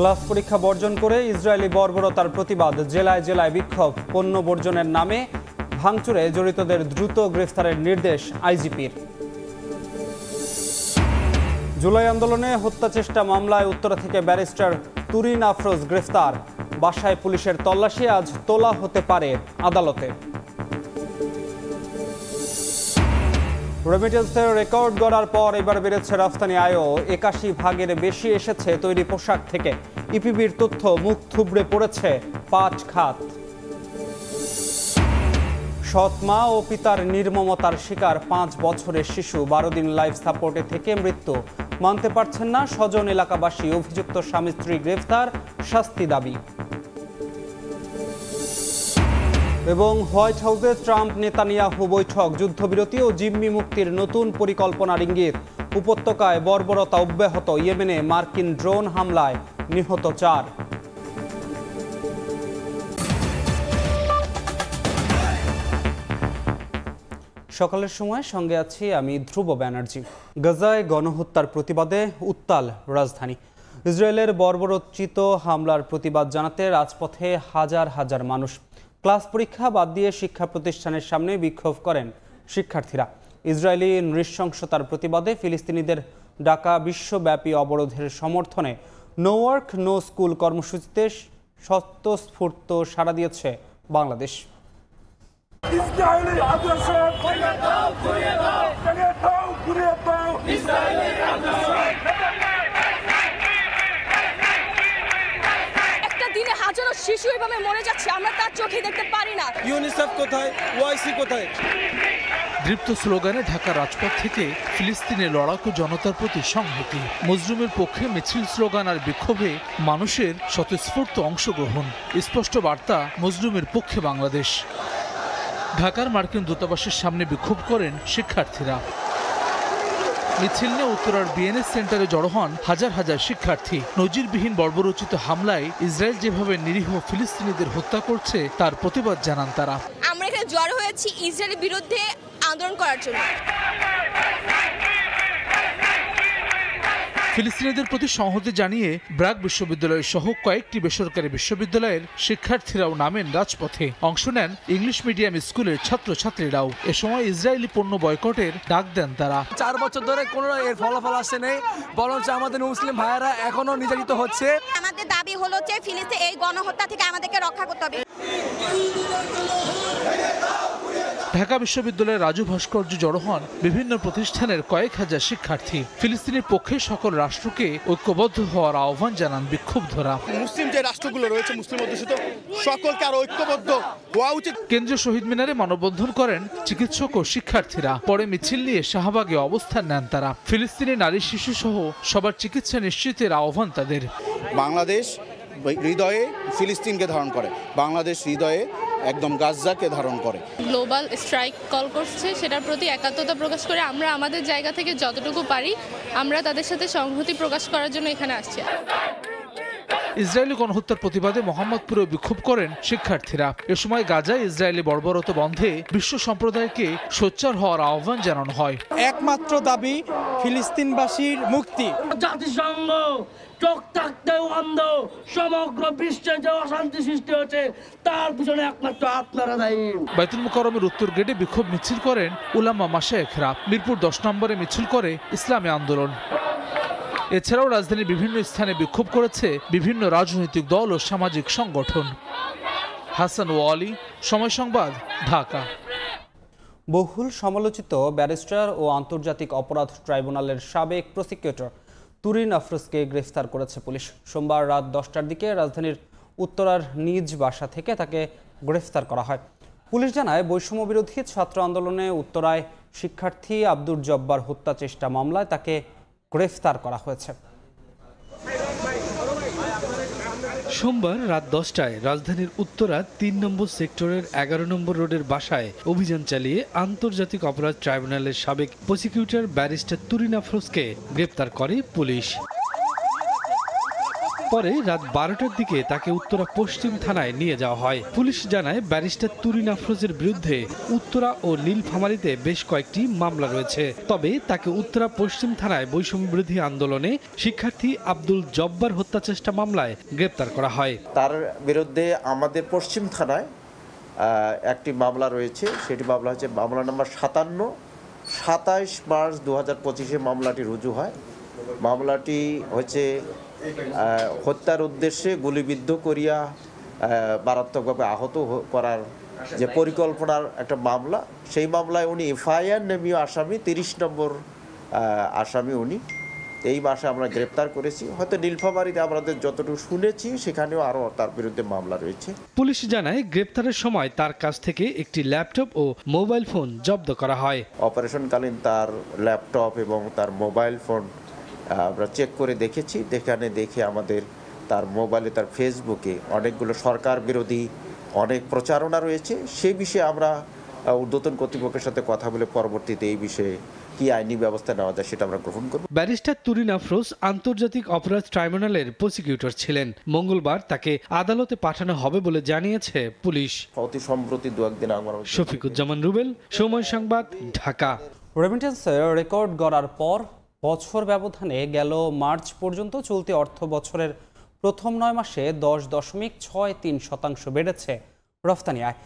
Class পরীক্ষা বর্জন করে ইসরায়েলি বর্বরতার প্রতিবাদ, জেলায় জেলায় বিক্ষোভ, পণ্য বর্জনের নামে ভাঙচুরে জড়িতদের দ্রুত গ্রেফতারের নির্দেশ আইজিপির। জুলাই আন্দোলনে হত্যা চেষ্টা মামলায় উত্তরা থেকে ব্যারিস্টার তুরিন আফরোজ গ্রেফতার, বাসায় পুলিশের তল্লাশি, আজ তোলা হতে পারে আদালতে। রেমিটেন্সের রেকর্ড গড়ার পর এবার বেড়েছে রফতানি আয়ও, ৮১% বেশি এসেছে তৈরি পোশাক থেকে। ইপিবির তথ্য, মুখ থুবড়ে পড়েছে পাট খাত। সৎ মা ও পিতার নির্মমতার শিকার ৫ বছরের শিশু, ১২ দিন লাইফ সাপোর্টে থেকে মৃত্যু। মানতে পারছেন না স্বজন এলাকাবাসী, অভিযুক্ত স্বামী স্ত্রী গ্রেফতার, শাস্তি দাবি। এবং হোয়াইট হাউসে ট্রাম্প নেতানিয়াহু বৈঠক, যুদ্ধবিরতি ও জিম্মি মুক্তির নতুন পরিকল্পনার ইঙ্গিত। উপত্যকায় বর্বরতা অব্যাহত, ইয়েমেনে মার্কিন ড্রোন হামলায় নিহত ৪। সকালের সময় সঙ্গে আছি আমি ধ্রুব ব্যানার্জি। গাজায় গণহত্যার প্রতিবাদে উত্তাল রাজধানী। ইসরায়েলের বর্বরোচিত হামলার প্রতিবাদ জানাতে রাজপথে হাজার হাজার মানুষ। ক্লাস পরীক্ষা বাদ দিয়ে শিক্ষা প্রতিষ্ঠানের সামনে বিক্ষোভ করেন শিক্ষার্থীরা। ইসরায়েলি নৃশংসতার প্রতিবাদে ফিলিস্তিনিদের ডাকা বিশ্বব্যাপী অবরোধের সমর্থনে নো ওয়ার্ক নো স্কুল কর্মসূচিতে স্বতঃস্ফূর্ত সাড়া দিয়েছে বাংলাদেশ। হাজারো শিশু এভাবে মরে যাচ্ছে, আমরা তার চোখে দেখতে পারি না। ইউনিসেফ কোথায়, ওআইসি কোথায়? দীপ্ত স্লোগানে ঢাকা রাজপথ থেকে ফিলিস্তিনের লড়াকু জনতার প্রতি সংহতি, মজলুমের পক্ষে মিছিল, স্লোগান আর বিক্ষোভে মানুষের স্বতঃস্ফূর্ত অংশগ্রহণ। স্পষ্ট বার্তা, মজলুমের পক্ষে বাংলাদেশ। ঢাকার মার্কিন দূতাবাসের সামনে বিক্ষোভ করেন শিক্ষার্থীরা। মিছিল নিয়ে উত্তরার বিএনএস সেন্টারে জড়ো হন হাজার হাজার শিক্ষার্থী। নজিরবিহীন বর্বরোচিত হামলায় ইসরায়েল যেভাবে নিরীহ ফিলিস্তিনিদের হত্যা করছে তার প্রতিবাদ জানান তারা। আমরা এখানে জড়ো হয়েছি ইসরায়েলের বিরুদ্ধে আন্দোলন করার জন্য। ফিলিস্তিনিদের প্রতি সংহতি জানিয়ে ব্র্যাক বিশ্ববিদ্যালয় সহ কয়েকটি বেসরকারি বিশ্ববিদ্যালয়ের শিক্ষার্থীরাও নামেন রাজপথে। অংশ নেন ইংলিশ মিডিয়াম স্কুলের ছাত্রছাত্রীরাও। এ সময় ইসরায়েলি পণ্য বয়কটের ডাক দেন তারা। ৪ বছর ধরে কোনো এর ফলাফল আসছে নেই, বরঞ্চ আমাদের মুসলিম ভাইয়েরা এখনো নির্যাতিত হচ্ছে। আমাদের দাবি হলো যে ফিলিস্তিনের এই গণহত্যা থেকে আমাদেরকে রক্ষা করতে হবে। ঢাকা বিশ্ববিদ্যালয়ের রাজু ভাস্কর্য জড়ো হন বিভিন্ন প্রতিষ্ঠানের কয়েক হাজার শিক্ষার্থী। ফিলিস্তিনের পক্ষে সকল রাষ্ট্রকে ঐক্যবদ্ধ হওয়ার আহ্বান জানান বিক্ষুব্ধরা। মুসলিম যে রাষ্ট্রগুলো রয়েছে, মুসলিম অধ্যুষিত, সকলকে আরো ঐক্যবদ্ধ হওয়া উচিত। কেন্দ্রীয় শহীদ মিনারে মানববন্ধন করেন চিকিৎসক ও শিক্ষার্থীরা। পরে মিছিল নিয়ে শাহবাগে অবস্থান নেন তারা। ফিলিস্তিনি নারী শিশু সহ সবার চিকিৎসা নিশ্চিতের আহ্বান তাদের। বাংলাদেশ হৃদয়ে ফিলিস্তিনকে ধারণ করে, বাংলাদেশ হৃদয়ে একদম গাজাকে ধারণ করে। গ্লোবাল স্ট্রাইক কল করছে, সেটার প্রতি একাত্মতা প্রকাশ করে আমরা আমাদের জায়গা থেকে যতটুকু পারি আমরা তাদের সাথে সংহতি প্রকাশ করার জন্য এখানে আসছি। ইসরায়েলি গণহত্যার প্রতিবাদে মোহাম্মদপুরে বিক্ষোভ করেন শিক্ষার্থীরা। এ সময় গাজায় ইসরায়েলি বর্বরতা বন্ধে বিশ্ব সম্প্রদায়কে সোচ্চার হওয়ার আহ্বান জানানো হয়। একমাত্র দাবি ফিলিস্তিনবাসীর মুক্তি। জাতিসংঘ চোখ থাকতেও অন্ধ, সমগ্র বিশ্বে যে অশান্তি সৃষ্টি হচ্ছে তার পিছনে একমাত্র আপনারা দায়ী। বাইতুল মুকাররমের উত্তর গেটে বিক্ষোভ মিছিল করেন উলামা মাশায়েখরা। মিরপুর ১০ নম্বরে মিছিল করে ইসলামী আন্দোলন। এছাড়াও রাজধানীর বিভিন্ন স্থানে বিক্ষোভ করেছে বিভিন্ন রাজনৈতিক দল ও সামাজিক সংগঠন। হাসান ওয়ালি, সময় সংবাদ, ঢাকা। বহুল সমালোচিত ব্যারিস্টার ও আন্তর্জাতিক অপরাধ ট্রাইব্যুনালের সাবেক প্রসিকিউটর তুরিন আফরোজকে গ্রেফতার করেছে পুলিশ। সোমবার রাত ১০টার দিকে রাজধানীর উত্তরার নিজ বাসা থেকে তাকে গ্রেফতার করা হয়। পুলিশ জানায়, বৈষম্য বিরোধী ছাত্র আন্দোলনে উত্তরায় শিক্ষার্থী আব্দুর জব্বার হত্যা চেষ্টা মামলায় তাকে গ্রেফতার করা হয়েছে। সোমবার রাত 10টায় রাজধানীর উত্তরা ৩ নম্বর সেক্টরের ১১ নম্বর রোডের বাসায় অভিযান চালিয়ে আন্তর্জাতিক অপরাধ ট্রাইব্যুনালের সাবেক প্রসিকিউটর ব্যারিস্টার তুরিন আফরোজকে গ্রেপ্তার করে পুলিশ। পরে রাত 12টার দিকে তাকে উত্তরা পশ্চিম থানায় নিয়ে যাওয়া হয়। পুলিশ জানায় ব্যারিস্টার তুরিন আফরোজের বিরুদ্ধে উত্তরা ও নীলফামারীতে বেশ কয়েকটি মামলা রয়েছে। তবে তাকে উত্তরা পশ্চিম থানায় বৈষম্য বিরোধী আন্দোলনে শিক্ষার্থী আব্দুল জব্বার হত্যা চেষ্টা মামলায় গ্রেপ্তার করা হয়। তার বিরুদ্ধে আমাদের পশ্চিম থানায় একটি মামলা রয়েছে, সেটি মামলা হচ্ছে মামলা নম্বর 57। 27 মার্চ 2025 মামলাটি রুজু হয়। মামলাটি হচ্ছে হত্যার উদ্দেশ্যে গুলিবিদ্ধ করিয়া মারাত্মকভাবে আহত করার যে পরিকল্পনার একটা মামলা। সেই মামলায় উনি এফআইআর নামীয় আসামি, 30 নম্বর আসামি উনি। এই মাসে আমরা গ্রেপ্তার করেছি। হয়তো নীলফামারীতে আমাদের যতটুকু শুনেছি সেখানেও আরও তার বিরুদ্ধে মামলা রয়েছে। পুলিশ জানায় গ্রেপ্তারের সময় তার কাছ থেকে একটি ল্যাপটপ ও মোবাইল ফোন জব্দ করা হয়। অপারেশনকালীন তার ল্যাপটপ এবং তার মোবাইল ফোন আমরা চেক করে দেখেছি। দেখে আমাদের তার মোবাইলে, তার ফেসবুকে অনেকগুলো সরকার বিরোধী অনেক প্রচারণা রয়েছে। সেই বিষয়ে আমরা ঊর্ধ্বতন কর্তৃপক্ষের সাথে কথা বলে পরবর্তীতে এই বিষয়ে কি আইনি ব্যবস্থা নেওয়া যায় সেটা আমরা গ্রহণ করব। ব্যারিস্টার তুরিন আফরোজ আন্তর্জাতিক অপরাধ ট্রাইব্যুনালের প্রসিকিউটর ছিলেন। মঙ্গলবার তাকে আদালতে পাঠানো হবে বলে জানিয়েছে পুলিশ। অতি সম্প্রতি 2-1 দিন আগে শফিকুজ্জামান রুবেল, সময় সংবাদ, ঢাকা। রেমিটেন্সের রেকর্ড গড়ার পর বছর ব্যবধানে গেল মার্চ পর্যন্ত চলতি অর্থ বছরের প্রথম 9 মাসে 10.63% বেড়েছে রফতানি আয়।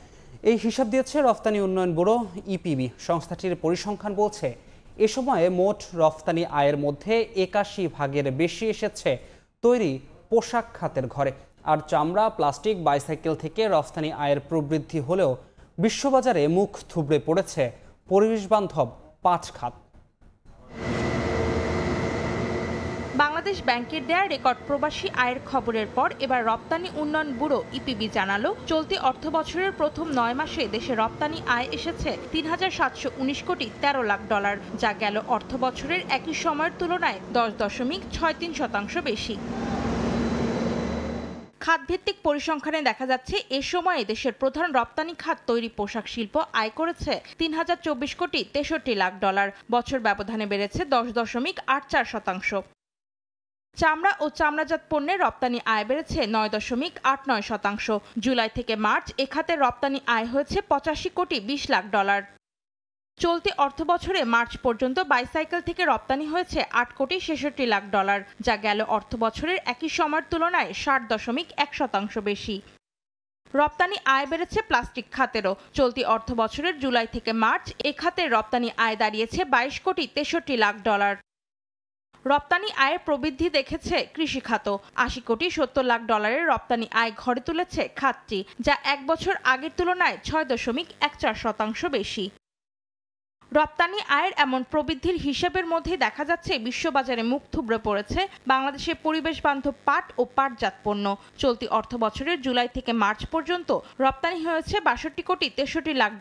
এই হিসাব দিয়েছে রফতানি উন্নয়ন ব্যুরো ইপিবি। সংস্থাটির পরিসংখ্যান বলছে এ সময়ে মোট রফতানি আয়ের মধ্যে 81% বেশি এসেছে তৈরি পোশাক খাতের ঘরে। আর চামড়া, প্লাস্টিক, বাইসাইকেল থেকে রফতানি আয়ের প্রবৃদ্ধি হলেও বিশ্ববাজারে মুখ থুবড়ে পড়েছে পরিবেশবান্ধব পাট খাত। বাংলাদেশ ব্যাংকের দেয়া রেকর্ড প্রবাসী আয়ের খবরের পর এবার রপ্তানি উন্নয়ন ব্যুরো ইপিবি জানালো, চলতি অর্থবছরের প্রথম 9 মাসে দেশে রপ্তানি আয় এসেছে $3,719 কোটি 13 লাখ, যা গেল অর্থবছরের একই সময়ের তুলনায় 10.63% বেশি। খাতভিত্তিক পরিসংখ্যানে দেখা যাচ্ছে এ সময়ে দেশের প্রধান রপ্তানি খাত তৈরি পোশাক শিল্প আয় করেছে $3,024 কোটি 63 লাখ, বছর ব্যবধানে বেড়েছে 10.84%। চামড়া ও চামড়াজাত পণ্যের রপ্তানি আয় বেড়েছে 9.89%। জুলাই থেকে মার্চ এ খাতের রপ্তানি আয় হয়েছে $85 কোটি 20 লাখ। চলতি অর্থবছরে মার্চ পর্যন্ত বাইসাইকেল থেকে রপ্তানি হয়েছে $8 কোটি 66 লাখ, যা গেল অর্থবছরের একই সময়ের তুলনায় 60.1% বেশি। রপ্তানি আয় বেড়েছে প্লাস্টিক খাতেরও। চলতি অর্থবছরের জুলাই থেকে মার্চ এ খাতের রপ্তানি আয় দাঁড়িয়েছে $22 কোটি 63 লাখ। রপ্তানি আয়ের প্রবৃদ্ধি দেখেছে কৃষি খাত। $80 কোটি 70 লাখ রপ্তানি আয় ঘরে তুলেছে খাতটি, যা এক বছর আগের তুলনায় 6.14% বেশি। রপ্তানি আয়ের এমন প্রবৃদ্ধির হিসাবের মধ্যে দেখা যাচ্ছে বিশ্ববাজারে মুখ থুবড়ে পড়েছে বাংলাদেশের পরিবেশ বান্ধব পাট ও পাটজাত পণ্য। চলতি অর্থবছরের জুলাই থেকে মার্চ পর্যন্ত রপ্তানি হয়েছে $62 কোটি 63 লাখ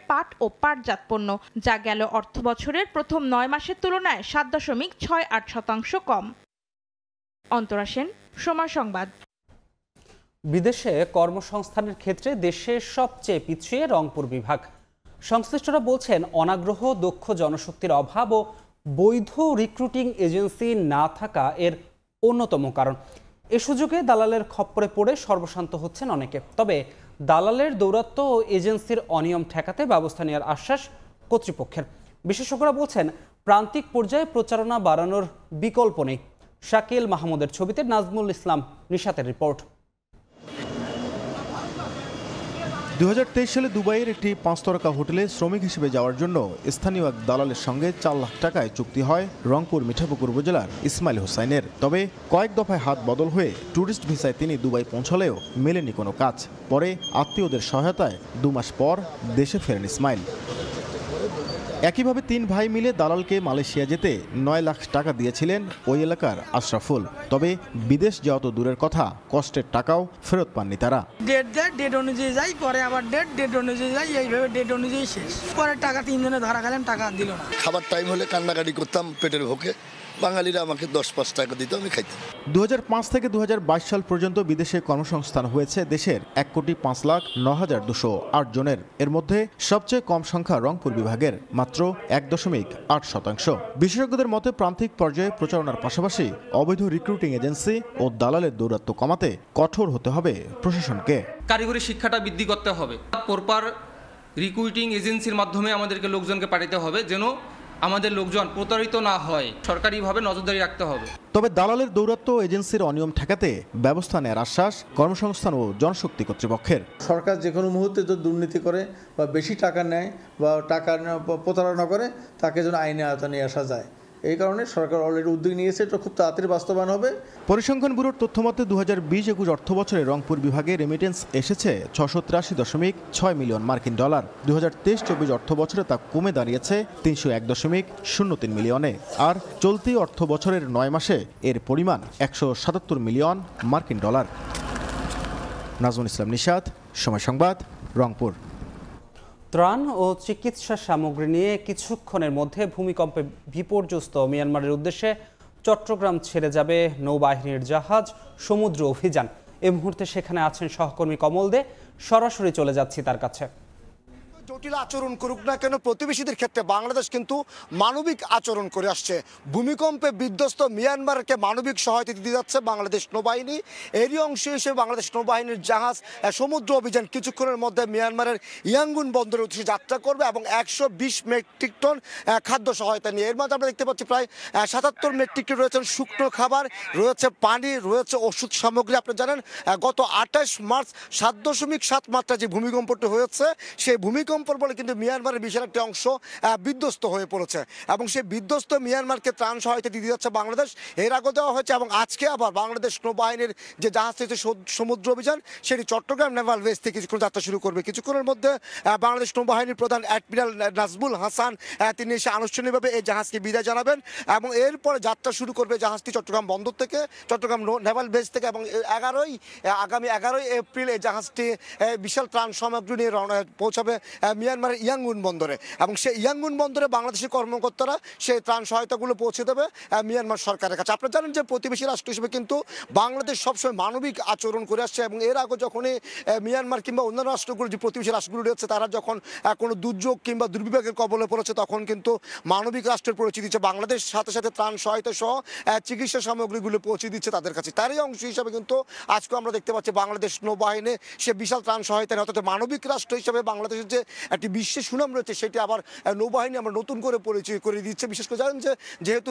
পাট ও পাটজাত পণ্য, যা গেল অর্থবছরের প্রথম 9 মাসের তুলনায় 7.68% কম। অন্তরা সেন, সময় সংবাদ। বিদেশে কর্মসংস্থানের ক্ষেত্রে দেশের সবচেয়ে পিছিয়ে রংপুর বিভাগ। সংশ্লিষ্টরা বলছেন অনাগ্রহ, দক্ষ জনশক্তির অভাব ও বৈধ রিক্রুটিং এজেন্সি না থাকা এর অন্যতম কারণ। এ সুযোগে দালালের খপ্পরে পড়ে সর্বশান্ত হচ্ছেন অনেকে। তবে দালালের দৌরাত্ম্য ও এজেন্সির অনিয়ম ঠেকাতে ব্যবস্থা নেওয়ার আশ্বাস কর্তৃপক্ষের। বিশেষজ্ঞরা বলছেন প্রান্তিক পর্যায়ে প্রচারণা বাড়ানোর বিকল্প নেই। শাকিল মাহমুদের ছবিতে নাজমুল ইসলাম নিশাতের রিপোর্ট। 2023 সালে দুবাইয়ের একটি 5 তারকা হোটেলে শ্রমিক হিসেবে যাওয়ার জন্য স্থানীয় এক দালালের সঙ্গে 4 লাখ টাকায় চুক্তি হয় রংপুর মিঠাপুকুর উপজেলার ইসমাইল হোসাইনের। তবে কয়েক দফায় হাত বদল হয়ে ট্যুরিস্ট ভিসায় তিনি দুবাই পৌঁছলেও মেলেনি কোনো কাজ। পরে আত্মীয়দের সহায়তায় 2 মাস পর দেশে ফেরেন ইসমাইল। একইভাবে 3 ভাই মিলে দালালকে মালয়েশিয়া যেতে 9 লাখ টাকা দিয়েছিলেন ওই এলাকার আশরাফুল। তবে বিদেশ যাওয়া তো দূরের কথা, কষ্টের টাকাও ফেরত পাননি তারা। ডেট অনুযায়ী যাই, পরে আবার ডেট অনুযায়ী যাই, এইভাবে ডেট অনুযায়ী শেষ। পরে টাকা 3 জনে ধরা গেলেন, টাকা দিল না। খাবার টাইম হলে কান্নাকাটি করতাম পেটের ভোকে, বাঙালিরা আমাকে 10-5 টাকা দিত, আমি খাইতাম। 2005 থেকে 2022 সাল পর্যন্ত বিদেশে কর্মসংস্থান হয়েছে দেশের 1,05,02,08 জনের। এর মধ্যে সবচেয়ে কম সংখ্যা রংপুর বিভাগের, মাত্র 1.8%। বিশেষজ্ঞদের মতে প্রান্তিক পর্যায়ে প্রচারণার পাশাপাশি অবৈধ রিক্রুটিং এজেন্সি ও দালালের দৌরাত্ম্য কমাতে কঠোর হতে হবে প্রশাসনকে। কারিগরি শিক্ষাটা বৃদ্ধি করতে হবে, প্রপার রিক্রুটিং এজেন্সির মাধ্যমে আমাদেরকে লোকজনকে পাঠাতে হবে, যেন আমাদের লোকজন প্রতারিত না হয়। সরকারিভাবে নজরদারি রাখতে হবে। তবে দালালের দৌরাত্ম্য এজেন্সির অনিয়ম ঠেকাতে ব্যবস্থা নেওয়ার আশ্বাস কর্মসংস্থান ও জনশক্তি কর্তৃপক্ষের। সরকার যে কোনো মুহূর্তে যদি দুর্নীতি করে বা বেশি টাকা নেয় বা টাকা প্রতারণা করে, তাকে যেন আইনের আওতায় নিয়ে আসা যায়। এই কারণে সরকার অলরেডি উদ্যোগ নিয়েছে, এটা খুব তাড়াতাড়ি বাস্তবায়ন হবে। পরিসংখ্যান ব্যুরোর তথ্যমতে 2020-21 অর্থ বছরে রংপুর বিভাগে রেমিটেন্স এসেছে 683.6 মিলিয়ন মার্কিন ডলার। 2023-24 অর্থ বছরে তা কমে দাঁড়িয়েছে 301.03 মিলিয়নে। আর চলতি অর্থ বছরের 9 মাসে এর পরিমাণ 177 মিলিয়ন মার্কিন ডলার। নাজমুল ইসলাম নিশাত, সময় সংবাদ, রংপুর। ত্রাণ ও চিকিৎসা সামগ্রী নিয়ে কিছুক্ষণের মধ্যে ভূমিকম্পে বিপর্যস্ত মিয়ানমারের উদ্দেশ্যে চট্টগ্রাম ছেড়ে যাবে নৌবাহিনীর জাহাজ সমুদ্র অভিযান। এই মুহূর্তে সেখানে আছেন সহকর্মী কমল দে, সরাসরি চলে যাচ্ছি তার কাছে। জটিল আচরণ করুক না কেন প্রতিবেশীদের ক্ষেত্রে বাংলাদেশ কিন্তু মানবিক আচরণ করে আসছে। ভূমিকম্পে বিধ্বস্ত মিয়ানমারকে মানবিক সহায়তা দিতে যাচ্ছে বাংলাদেশ নৌবাহিনী। এরই অংশ হিসেবে বাংলাদেশ নৌবাহিনীর জাহাজ সমুদ্র অভিযান কিছুক্ষণের মধ্যে মিয়ানমারের ইয়াঙ্গুন বন্দরের উদ্দেশ্যে যাত্রা করবে এবং 120 মেট্রিক টন খাদ্য সহায়তা নিয়ে। এর মধ্যে আমরা দেখতে পাচ্ছি প্রায় 77 মেট্রিক টন রয়েছে শুকনো খাবার, রয়েছে পানি, রয়েছে ওষুধ সামগ্রী। আপনি জানেন গত 28 মার্চ 7.7 মাত্রা যে ভূমিকম্পটি হয়েছে, সেই ভূমিকম্প বলে কিন্তু মিয়ানমারের বিশাল একটি অংশ বিধ্বস্ত হয়ে পড়েছে এবং সেই বিধ্বস্ত মিয়ানমারকে ত্রাণ সহায়তা দিতে যাচ্ছে বাংলাদেশ। এর আগে দেওয়া হয়েছে এবং আজকে আবার বাংলাদেশ নৌবাহিনীর যে জাহাজ রয়েছে সমুদ্র অভিযান, সেটি চট্টগ্রাম নেভাল বেস থেকে কিছুক্ষণ যাত্রা শুরু করবে। কিছুক্ষণের মধ্যে বাংলাদেশ নৌবাহিনীর প্রধান অ্যাডমিরাল নাজমুল হাসান তিনি এসে আনুষ্ঠানিকভাবে এই জাহাজকে বিদায় জানাবেন এবং এরপরে যাত্রা শুরু করবে জাহাজটি চট্টগ্রাম বন্দর থেকে, চট্টগ্রাম নেভাল বেস থেকে এবং আগামী 11 এপ্রিল এই জাহাজটি বিশাল ত্রাণ সামগ্রী নিয়ে পৌঁছাবে মিয়ানমারের ইয়াঙ্গুন বন্দরে এবং সেই ইয়াঙ্গুন বন্দরে বাংলাদেশের কর্মকর্তারা সেই ত্রাণ সহায়তাগুলো পৌঁছে দেবে মিয়ানমার সরকারের কাছে। আপনারা জানেন যে প্রতিবেশী রাষ্ট্র হিসেবে কিন্তু বাংলাদেশ সবসময় মানবিক আচরণ করে আসছে এবং এর আগে যখনই মিয়ানমার কিংবা অন্যান্য রাষ্ট্রগুলো যে প্রতিবেশী রাষ্ট্রগুলো রয়েছে, তারা যখন কোনো দুর্যোগ কিংবা দুর্বিপাকের কবলে পড়েছে, তখন কিন্তু মানবিক রাষ্ট্রের পরিচিতি দিচ্ছে। বাংলাদেশ সাথে সাথে ত্রাণ সহায়তা সহ চিকিৎসা সামগ্রীগুলো পৌঁছে দিচ্ছে তাদের কাছে। তারই অংশ হিসাবে কিন্তু আজকে আমরা দেখতে পাচ্ছি বাংলাদেশ নৌবাহিনী সে বিশাল ত্রাণ সহায়তা, অর্থাৎ মানবিক রাষ্ট্র হিসাবে বাংলাদেশের যে একটি বিশ্বের সুনাম রয়েছে, সেটি আবার নৌবাহিনী আমরা নতুন করে পরিচয় করে দিচ্ছে। বিশেষ করে জানেন যে যেহেতু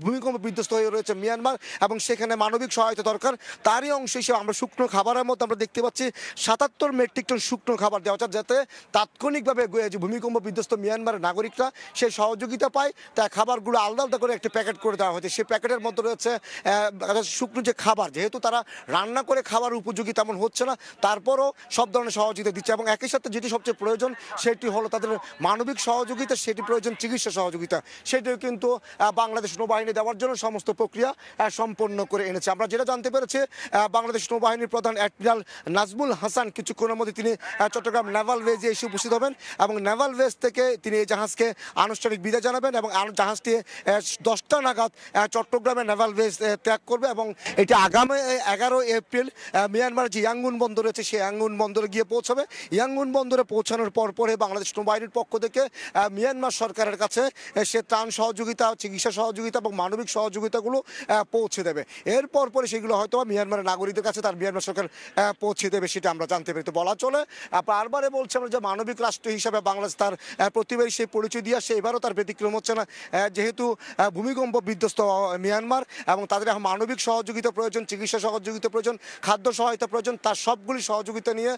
ভূমিকম্প বিধ্বস্ত হয়ে রয়েছে মিয়ানমার এবং সেখানে মানবিক সহায়তা দরকার, তারই অংশ হিসেবে আমরা শুকনো খাবারের মধ্যে আমরা দেখতে পাচ্ছি 77 মেট্রিক টন শুকনো খাবার দেওয়া হচ্ছে, যাতে তাৎক্ষণিকভাবে যে ভূমিকম্প বিধ্বস্ত মিয়ানমারের নাগরিকরা সেই সহযোগিতা পায়। তাই খাবারগুলো আলাদা আলাদা করে একটি প্যাকেট করে দেওয়া হয়েছে। সেই প্যাকেটের মধ্যে রয়েছে শুকনো যে খাবার, যেহেতু তারা রান্না করে খাবার উপযোগী তেমন হচ্ছে না, তারপরও সব ধরনের সহযোগিতা দিচ্ছে এবং একই সাথে যেটি সবচেয়ে প্রয়োজন সেটি হলো তাদের মানবিক সহযোগিতা, সেটি প্রয়োজন চিকিৎসা সহযোগিতা, সেটিও কিন্তু বাংলাদেশ নৌবাহিনী দেওয়ার জন্য সমস্ত প্রক্রিয়া সম্পন্ন করে এনেছে। আমরা যেটা জানতে পেরেছি, বাংলাদেশ নৌবাহিনীর প্রধান অ্যাডমিরাল নাজমুল হাসান কিছুক্ষণের মধ্যে তিনি চট্টগ্রাম নেভাল বেজে এসে উপস্থিত হবেন এবং নেভাল বেজ থেকে তিনি এই জাহাজকে আনুষ্ঠানিক বিদায় জানাবেন এবং জাহাজটি 10টা নাগাদ চট্টগ্রামের নেভাল বেজ ত্যাগ করবে এবং এটি আগামী 11 এপ্রিল মিয়ানমারের যে ইয়াঙ্গুন বন্দর রয়েছে, সেই ইয়াঙ্গুন বন্দরে গিয়ে পৌঁছাবে। ইয়াঙ্গুন বন্দরে পৌঁছানোর পরে বাংলাদেশ নৌবাহিনীর পক্ষ থেকে মিয়ানমার সরকারের কাছে সে ত্রাণ সহযোগিতা, চিকিৎসা সহযোগিতা এবং মানবিক সহযোগিতাগুলো পৌঁছে দেবে। এরপর পরে সেগুলো হয়তো মিয়ানমারের নাগরিকদের কাছে তার মিয়ানমার সরকার পৌঁছে দেবে, সেটা আমরা জানতে পারি। তো বলা চলে বারবারে বলছে আমরা যে মানবিক রাষ্ট্র হিসাবে বাংলাদেশ তার প্রতিবারই সেই পরিচয় দিয়ে আসছে, এবারও তার ব্যতিক্রম হচ্ছে না। যেহেতু ভূমিকম্প বিধ্বস্ত মিয়ানমার এবং তাদের এখন মানবিক সহযোগিতা প্রয়োজন, চিকিৎসা সহযোগিতা প্রয়োজন, খাদ্য সহায়তা প্রয়োজন, তার সবগুলি সহযোগিতা নিয়ে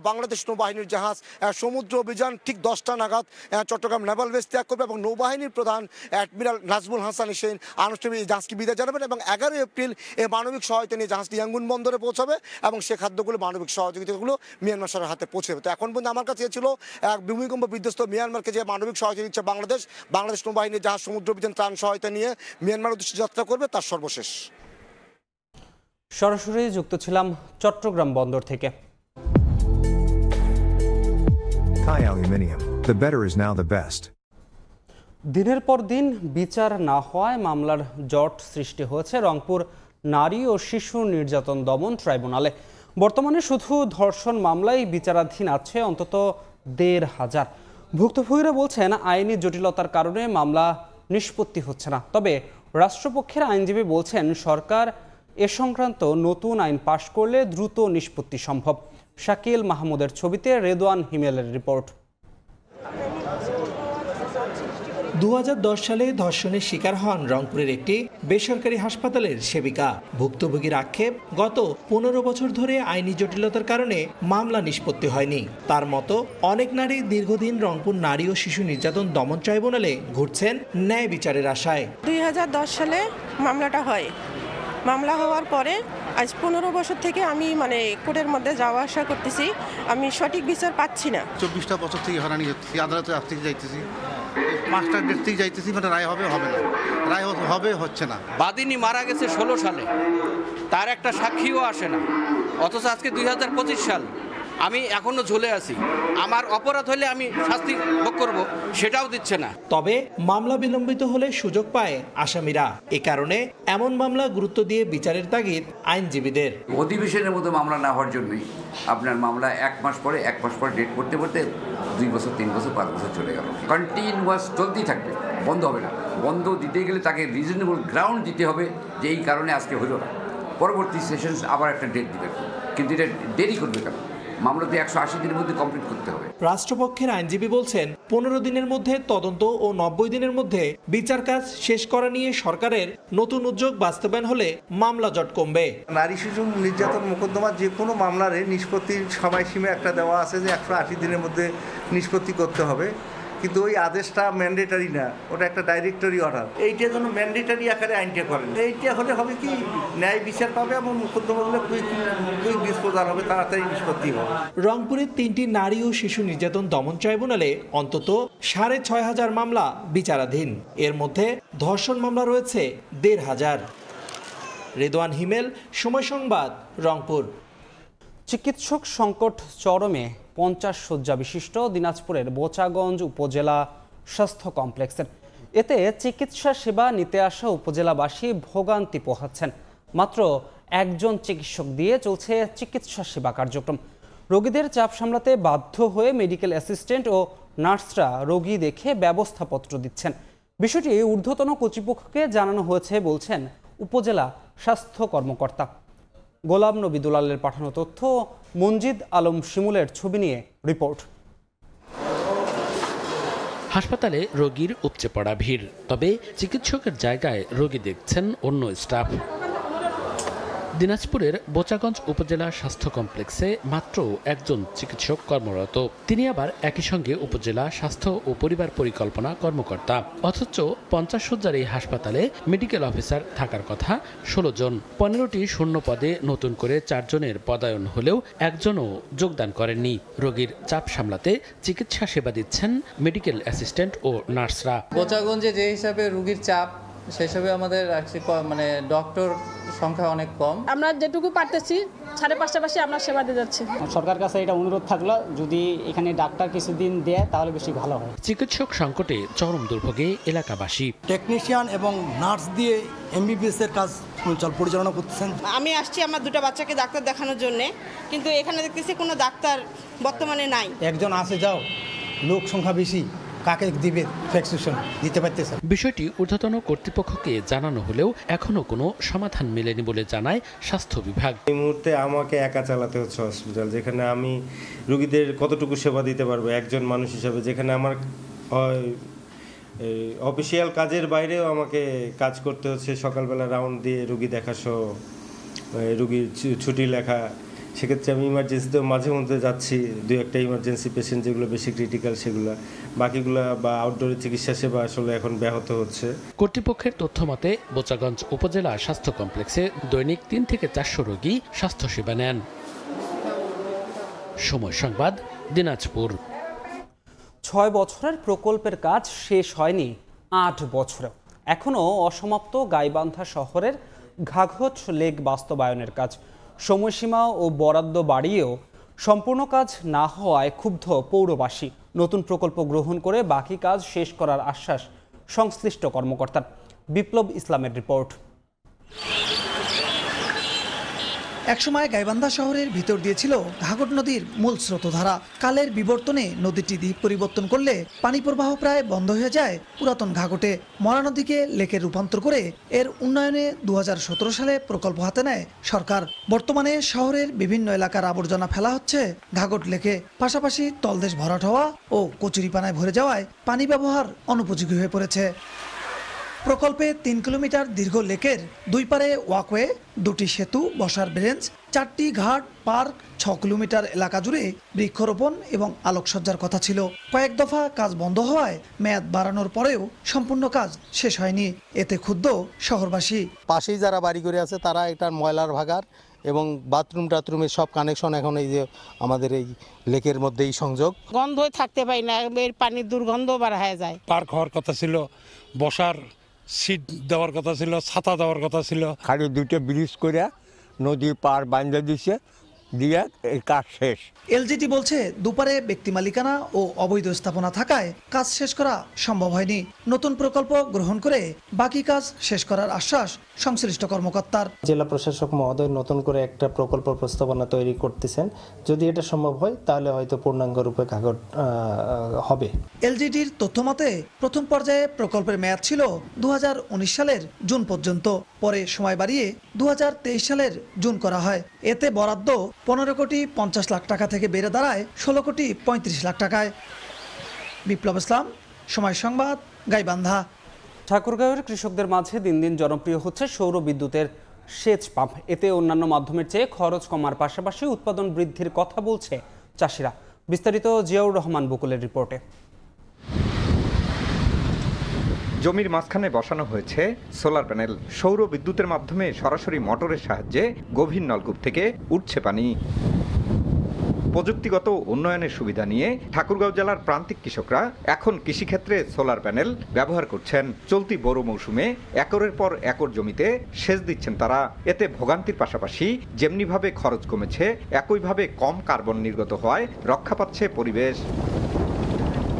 বাংলাদেশ নৌবাহিনীর জাহাজ সমুদ্র অভিযান ঠিক 10টা নাগাদ চট্টগ্রাম নেভাল বেস ত্যাগ করবে এবং নৌবাহিনীর প্রধান অ্যাডমিরাল নাজমুল হাসান এসে আনুষ্ঠানিক জাহাজকে বিদায় জানাবেন এবং 11 এপ্রিল এই মানবিক সহায়তা নিয়ে জাহাজটি ইয়াঙ্গুন বন্দরে পৌঁছাবে এবং সে খাদ্যগুলো, মানবিক সহযোগিতাগুলো মিয়ানমার সরকারের হাতে পৌঁছে দেবে। তো এখন পর্যন্ত আমার কাছে ছিল ভূমিকম্প বিধ্বস্ত মিয়ানমারকে যে মানবিক সহায়তা দিচ্ছে বাংলাদেশ নৌবাহিনীর জাহাজ সমুদ্র অভিযান ত্রাণ সহায়তা নিয়ে মিয়ানমার উদ্দেশ্যে যাত্রা করবে, তার সর্বশেষ। সরাসরি যুক্ত ছিলাম চট্টগ্রাম বন্দর থেকে। Thai Aluminium, the better is now the best. দিনের পর দিন বিচার না হওয়ায় মামলার জট সৃষ্টি হয়েছে রংপুর নারী ও শিশু নির্যাতন দমন ট্রাইব্যুনালে। বর্তমানে শুধু ধর্ষণ মামলায় বিচারাধীন আছে অন্তত ১,৫০০। ভুক্তভোগীরা বলছেন আইনি জটিলতার কারণে মামলা নিষ্পত্তি হচ্ছে না। তবে রাষ্ট্রপক্ষের আইনজীবী বলছেন সরকার এ সংক্রান্ত নতুন আইন পাশ করলে দ্রুত নিষ্পত্তি সম্ভব। শাকিল মাহমুদের ছবিতে রেদওয়ান হিমেলের রিপোর্ট। ২০১০ সালে ধর্ষণের শিকার হন রংপুরের একটি বেসরকারি হাসপাতালের সেবিকা। ভুক্তভোগীর আক্ষেপ, গত ১৫ বছর ধরে আইনি জটিলতার কারণে মামলা নিষ্পত্তি হয়নি। তার মতো অনেক নারী দীর্ঘদিন রংপুর নারী ও শিশু নির্যাতন দমন ট্রাইব্যুনালে ঘুরছেন ন্যায় বিচারের আশায়। ২০১০ সালে মামলাটা হয়। মামলা হওয়ার পরে আজ ১৫ বছর থেকে আমি কোর্টের মধ্যে যাওয়া আসা করতেছি, আমি সঠিক বিচার পাচ্ছি না। ২৪টা বছর থেকে হয়রানি হচ্ছে, আদালতে আজ থেকে যাইতেছি, 5টা ডেট থেকে যাইতেছি, রায় হবে না, রায় হবে হচ্ছে না। বাদিনী মারা গেছে 16 সালে, তার একটা সাক্ষীও আসে না, অথচ আজকে 2025 সাল, আমি এখনো ঝুলে আছি। আমার অপরাধ হলে আমি শাস্তি ভোগ করব, সেটাও দিচ্ছে না। তবে মামলা বিলম্বিত হলে সুযোগ পায় আসামিরা। এ কারণে এমন মামলা গুরুত্ব দিয়ে বিচারের তাগিদ আইনজীবীদের। অধিবেশনের মতো মামলা না হওয়ার জন্যই আপনার মামলা 1 মাস পরে ডেট করতে করতে 2 বছর 3 বছর 5 বছর চলে গেল। কন্টিনিউয়াস চলতেই থাকবে, বন্ধ হবে না। বন্ধ দিতে গেলে তাকে রিজনেবল গ্রাউন্ড দিতে হবে যে এই কারণে আজকে হলো না, পরবর্তী সেশন আবার একটা ডেট দিবে, কিন্তু এটা দেরি করবে কেন? মামলাতে 180 দিনের মধ্যে কমপ্লিট করতে হবে। রাষ্ট্রপক্ষের আইনজীবী বলছেন 15 দিনের মধ্যে তদন্ত ও 90 দিনের মধ্যে বিচার কাজ শেষ করা নিয়ে সরকারের নতুন উদ্যোগ বাস্তবায়ন হলে মামলা জট কমবে। নারী শিশু নির্যাতন মোকদ্দমা যে কোনো মামলারে নিষ্পত্তির সময়সীমা একটা দেওয়া আছে যে 180 দিনের মধ্যে নিষ্পত্তি করতে হবে, কিন্তু ওই আদেশটা ম্যান্ডেটারি না, ওটা একটা ডাইরেক্টরি অর্ডার। এইটার জন্য ম্যান্ডেটারি আকারে আইনটা করেন। এইটা হলে হবে কি, ন্যায় বিচার পাবে এবং মোকদ্দমাগুলো কুইক ডিসপোজাল হবে, তাড়াতাড়ি নিষ্পত্তি হবে। রংপুরের 3টি নারী ও শিশু নির্যাতন দমন ট্রাইব্যুনালে অন্তত 6,500 মামলা বিচারাধীন। এর মধ্যে ধর্ষণ মামলা রয়েছে 1,500। রেদওয়ান হিমেল, সময় সংবাদ, রংপুর। চিকিৎসক সংকট চরমে 50 শয্যা বিশিষ্ট দিনাজপুরের বোচাগঞ্জ উপজেলা স্বাস্থ্য কমপ্লেক্সের। এতে চিকিৎসা সেবা নিতে আসা উপজেলাবাসী ভোগান্তি পোহাচ্ছেন। মাত্র একজন চিকিৎসক দিয়ে চলছে চিকিৎসা সেবা কার্যক্রম। রোগীদের চাপ সামলাতে বাধ্য হয়ে মেডিকেল অ্যাসিস্ট্যান্ট ও নার্সরা রোগী দেখে ব্যবস্থাপত্র দিচ্ছেন। বিষয়টি ঊর্ধ্বতন কর্তৃপক্ষকে জানানো হয়েছে বলছেন উপজেলা স্বাস্থ্য কর্মকর্তা। গোলাম নবী দুলালের পাঠানো তথ্য, মনজিদ আলম শিমুলের ছবি নিয়ে রিপোর্ট। হাসপাতালে রোগীর উপচে পড়া ভিড়, তবে চিকিৎসকের জায়গায় রোগী দেখছেন অন্য স্টাফ। দিনাজপুরের বোচাগঞ্জ উপজেলা স্বাস্থ্য কমপ্লেক্সে মাত্র একজন চিকিৎসক কর্মরত। তিনি আবার একই সঙ্গে উপজেলা স্বাস্থ্য ও পরিবার পরিকল্পনা কর্মকর্তা। অথচ 50 শয্যার এই হাসপাতালে মেডিকেল অফিসার থাকার কথা 16 জন। 15টি শূন্য পদে নতুন করে 4 জনের পদায়ন হলেও একজনও যোগদান করেননি। রোগীর চাপ সামলাতে চিকিৎসা সেবা দিচ্ছেন মেডিকেল অ্যাসিস্ট্যান্ট ও নার্সরা। বোচাগঞ্জে যে হিসাবে রোগীর চাপ, সেই হিসাবে আমাদের ডক্টর সংখ্যা অনেক কম। আমরা যেটুকু পারতেছি 5:30টার পাশে আমরা সেবা দিয়ে যাচ্ছি। সরকার কাছে এটা অনুরোধ থাকলো, যদি এখানে ডাক্তার কিছুদিন দেয় তাহলে বেশি ভালো হয়। চিকিৎসক সংকটে চরম দুর্ভোগে এলাকাবাসী। টেকনিশিয়ান এবং নার্স দিয়ে এমবিবিএস এর কাজ পরিচালনা করতেছেন। আমি আসছি আমার 2টা বাচ্চাকে ডাক্তার দেখানোর জন্য, কিন্তু এখানে দেখতেছি কোনো ডাক্তার বর্তমানে নাই। একজন আসে যাও, লোক সংখ্যা বেশি, কাকে দিবে প্রেসক্রিপশন দিতে পারতেছে। বিষয়টি ঊর্ধ্বতন কর্তৃপক্ষকে জানানো হলেও এখনো কোনো সমাধান মেলেনি বলে জানায় স্বাস্থ্য বিভাগ। এই মুহূর্তে আমাকে একা চালাতে হচ্ছে হসপিটাল, যেখানে আমি রোগীদের কতটুকু সেবা দিতে পারবো একজন মানুষ হিসাবে, যেখানে আমার অফিসিয়াল কাজের বাইরেও আমাকে কাজ করতে হচ্ছে, সকালবেলা রাউন্ড দিয়ে রোগী দেখা সহ রোগীর ছুটি লেখা। সেক্ষেত্রে আমি ইমার্জেন্সিতেও মাঝে মধ্যে যাচ্ছি, 2-1টা ইমার্জেন্সি পেশেন্ট যেগুলো বেশি ক্রিটিক্যাল সেগুলো, বাকিগুলো বা আউটডোরে চিকিৎসা সেবা আসলে এখন ব্যাহত হচ্ছে। কর্তৃপক্ষের তথ্য মতে বোচাগঞ্জ উপজেলা স্বাস্থ্য কমপ্লেক্সে দৈনিক 3 থেকে 400 রোগী স্বাস্থ্যসেবা নেন। সময় সংবাদ, দিনাজপুর। 6 বছরের প্রকল্পের কাজ শেষ হয়নি 8 বছরেও। এখনও অসমাপ্ত গাইবান্ধা শহরের ঘাঘট লেক বাস্তবায়নের কাজ। সময়সীমা ও বরাদ্দ বাড়িয়েও সম্পূর্ণ কাজ না হওয়ায় ক্ষুব্ধ পৌরবাসী। নতুন প্রকল্প গ্রহণ করে বাকি কাজ শেষ করার আশ্বাস সংশ্লিষ্ট কর্মকর্তার। বিপ্লব ইসলামের রিপোর্ট। একসময় গাইবান্ধা শহরের ভিতর দিয়ে ছিল ঘাঘট নদীর মূল স্রোতধারা। কালের বিবর্তনে নদীটি দিক পরিবর্তন করলে পানি প্রবাহ প্রায় বন্ধ হয়ে যায় পুরাতন ঘাঘটে। মরা নদীকে লেকে রূপান্তর করে এর উন্নয়নে 2017 সালে প্রকল্প হাতে নেয় সরকার। বর্তমানে শহরের বিভিন্ন এলাকার আবর্জনা ফেলা হচ্ছে ঘাঘট লেকে, পাশাপাশি তলদেশ ভরাট হওয়া ও কচুরিপানায় ভরে যাওয়ায় পানি ব্যবহার অনুপযোগী হয়ে পড়েছে। প্রকল্পে 3 কিলোমিটার দীর্ঘ লেকের দুই পারে ওয়াকওয়ে, 2টি সেতু, বসার বেঞ্চ, 4টি ঘাট, পার্ক, 6 কিলোমিটার এলাকা জুড়ে বৃক্ষরোপণ এবং আলোকসজ্জার কথা ছিল। কয়েক দফা কাজ বন্ধ হওয়ায় মেয়াদ বাড়ানোর পরেও সম্পূর্ণ কাজ শেষ হয়নি। এতে ক্ষুব্ধ শহরবাসী। পাশেই যারা বাড়ি করে আছে তারা এটার ময়লার ভাগার এবং বাথরুম টাথরুমের সব কানেকশন এখন এই যে আমাদের এই লেকের মধ্যেই সংযোগ। গন্ধই থাকতে পারি না, এর পানির দুর্গন্ধ বার হয়ে যায়। পার্ক হওয়ার কথা ছিল, বসার সিট দেওয়ার কথা ছিল, ছাতা দেওয়ার কথা ছিল। খালি 2টা ব্রিজ করে নদীর পার বাঁধা দিছে, দিয়ে এই কাজ শেষ। এলজিটি বলছে দুপারে ব্যক্তি মালিকানা ও অবৈধ স্থাপনা থাকায় কাজ শেষ করা সম্ভব হয়নি। নতুন প্রকল্প গ্রহণ করে বাকি কাজ শেষ করার আশ্বাস সংশ্লিষ্ট কর্মকর্তার। জেলা প্রশাসক মহোদয় নতুন করে একটা প্রকল্প প্রস্তাবনা তৈরি করতেছেন। যদি এটা সম্ভব হয় তাহলে হয়তো পূর্ণাঙ্গ রূপে ঘাঘট হবে। এলজিটির তথ্য মতে প্রথম পর্যায়ে প্রকল্পের মেয়াদ ছিল 2019 সালের জুন পর্যন্ত। পরে সময় বাড়িয়ে 2023 সালের জুন করা হয়। এতে বরাদ্দ 15 কোটি 50 লাখ টাকা থেকে বেড়ে দাঁড়ায় 16 কোটি 35 লাখ টাকায়। বিপ্লব ইসলাম, সময় সংবাদ, গাইবান্ধা। ঠাকুরগাঁওয়ের কৃষকদের মাঝে দিন দিন জনপ্রিয় হচ্ছে সৌর বিদ্যুতের সেচ পাম্প। এতে অন্যান্য মাধ্যমের চেয়ে খরচ কমার পাশাপাশি উৎপাদন বৃদ্ধির কথা বলছে চাষিরা। বিস্তারিত জিয়াউর রহমান বকুলের রিপোর্টে। জমির মাঝখানে বসানো হয়েছে সোলার প্যানেল। সৌর বিদ্যুতের মাধ্যমে সরাসরি মোটরের সাহায্যে গভীর নলকূপ থেকে উঠছে পানি। প্রযুক্তিগত উন্নয়নের সুবিধা নিয়ে ঠাকুরগাঁও জেলার প্রান্তিক কৃষকরা এখন কৃষিক্ষেত্রে সোলার প্যানেল ব্যবহার করছেন। চলতি বোরো মৌসুমে একরের পর একর জমিতে সেচ দিচ্ছেন তারা। এতে ভোগান্তির পাশাপাশি যেমনিভাবে খরচ কমেছে, একইভাবে কম কার্বন নির্গত হওয়ায় রক্ষা পাচ্ছে পরিবেশ।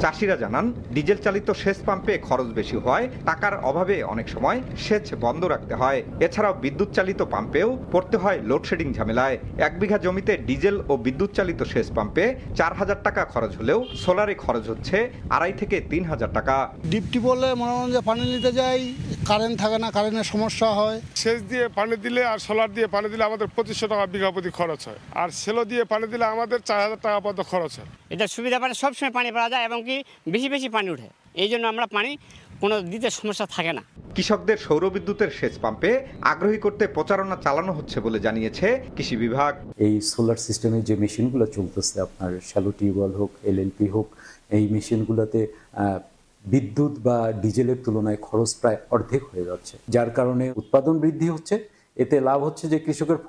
চাষিরা জানান, ডিজেল চালিত সেচ পাম্পে খরচ বেশি হয়, টাকার অভাবে অনেক সময় সেচ বন্ধ রাখতে হয়। এছাড়াও বিদ্যুৎ চালিত পাম্পেও পড়তে হয় লোডশেডিং ঝামেলায়। 1 বিঘা জমিতে ডিজেল ও বিদ্যুৎ চালিত সেচ পাম্পে 4000 টাকা খরচ হলেও সোলারে খরচ হচ্ছে 2.5 থেকে 3000 টাকা। ডিপটি বললে মনে হয় যে পানি নিতে যাই, কারেন্ট থাকে না, কারেন্টের সমস্যা হয়। সেচ দিয়ে পানি দিলে আর সোলার দিয়ে পানি দিলে আমাদের 2500 টাকা বিঘা প্রতি খরচ হয়, আর সেলো দিয়ে পানি দিলে আমাদের 4000 টাকা পর্যন্ত খরচ হয়। এটা সুবিধা পারে, সবসময় পানি পাওয়া যায় এবং কি বেশি বেশি পানি ওঠে, এই জন্য আমরা পানি কোনো দিতে সমস্যা থাকে না। কৃষকদের সৌরবিদ্যুতের সেচ পাম্পে আগ্রহী করতে প্রচারণা চালানো হচ্ছে বলে জানিয়েছে কৃষি বিভাগ। এই সোলার সিস্টেমে যে মেশিনগুলো চলতেছে, আপনার শ্যালো টিউবওয়েল হোক, এলএলপি হোক, এই মেশিনগুলোতে বিদ্যুৎ বা ডিজেলের তুলনায় খরচ প্রায় অর্ধেক হয়ে যাচ্ছে, যার কারণে উৎপাদন বৃদ্ধি হচ্ছে। এতে লাভ হচ্ছে যে কৃষকের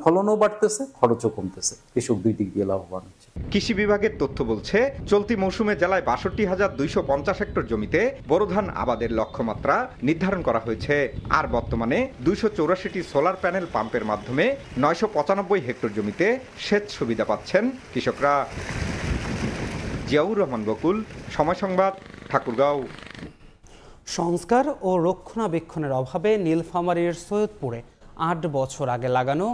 ফলনও বাড়তেছে, খরচও কমতেছে, কৃষক দুই দিক দিয়ে লাভবান হচ্ছে। কৃষি বিভাগের তথ্য বলছে, চলতি মৌসুমে জেলায় ৬২,২৫০ হেক্টর জমিতে বোরো ধান আবাদের লক্ষ্যমাত্রা নির্ধারণ করা হয়েছে। আর বর্তমানে 284টি সোলার প্যানেল পাম্পের মাধ্যমে 995 হেক্টর জমিতে সেচ সুবিধা পাচ্ছেন কৃষকরা। জিয়াউর রহমান বকুল, সময় সংবাদ, ঠাকুরগাঁও। সংস্কার ও রক্ষণাবেক্ষণের অভাবে নীলফামারীর সৈয়দপুরে 8 বছর আগে লাগানো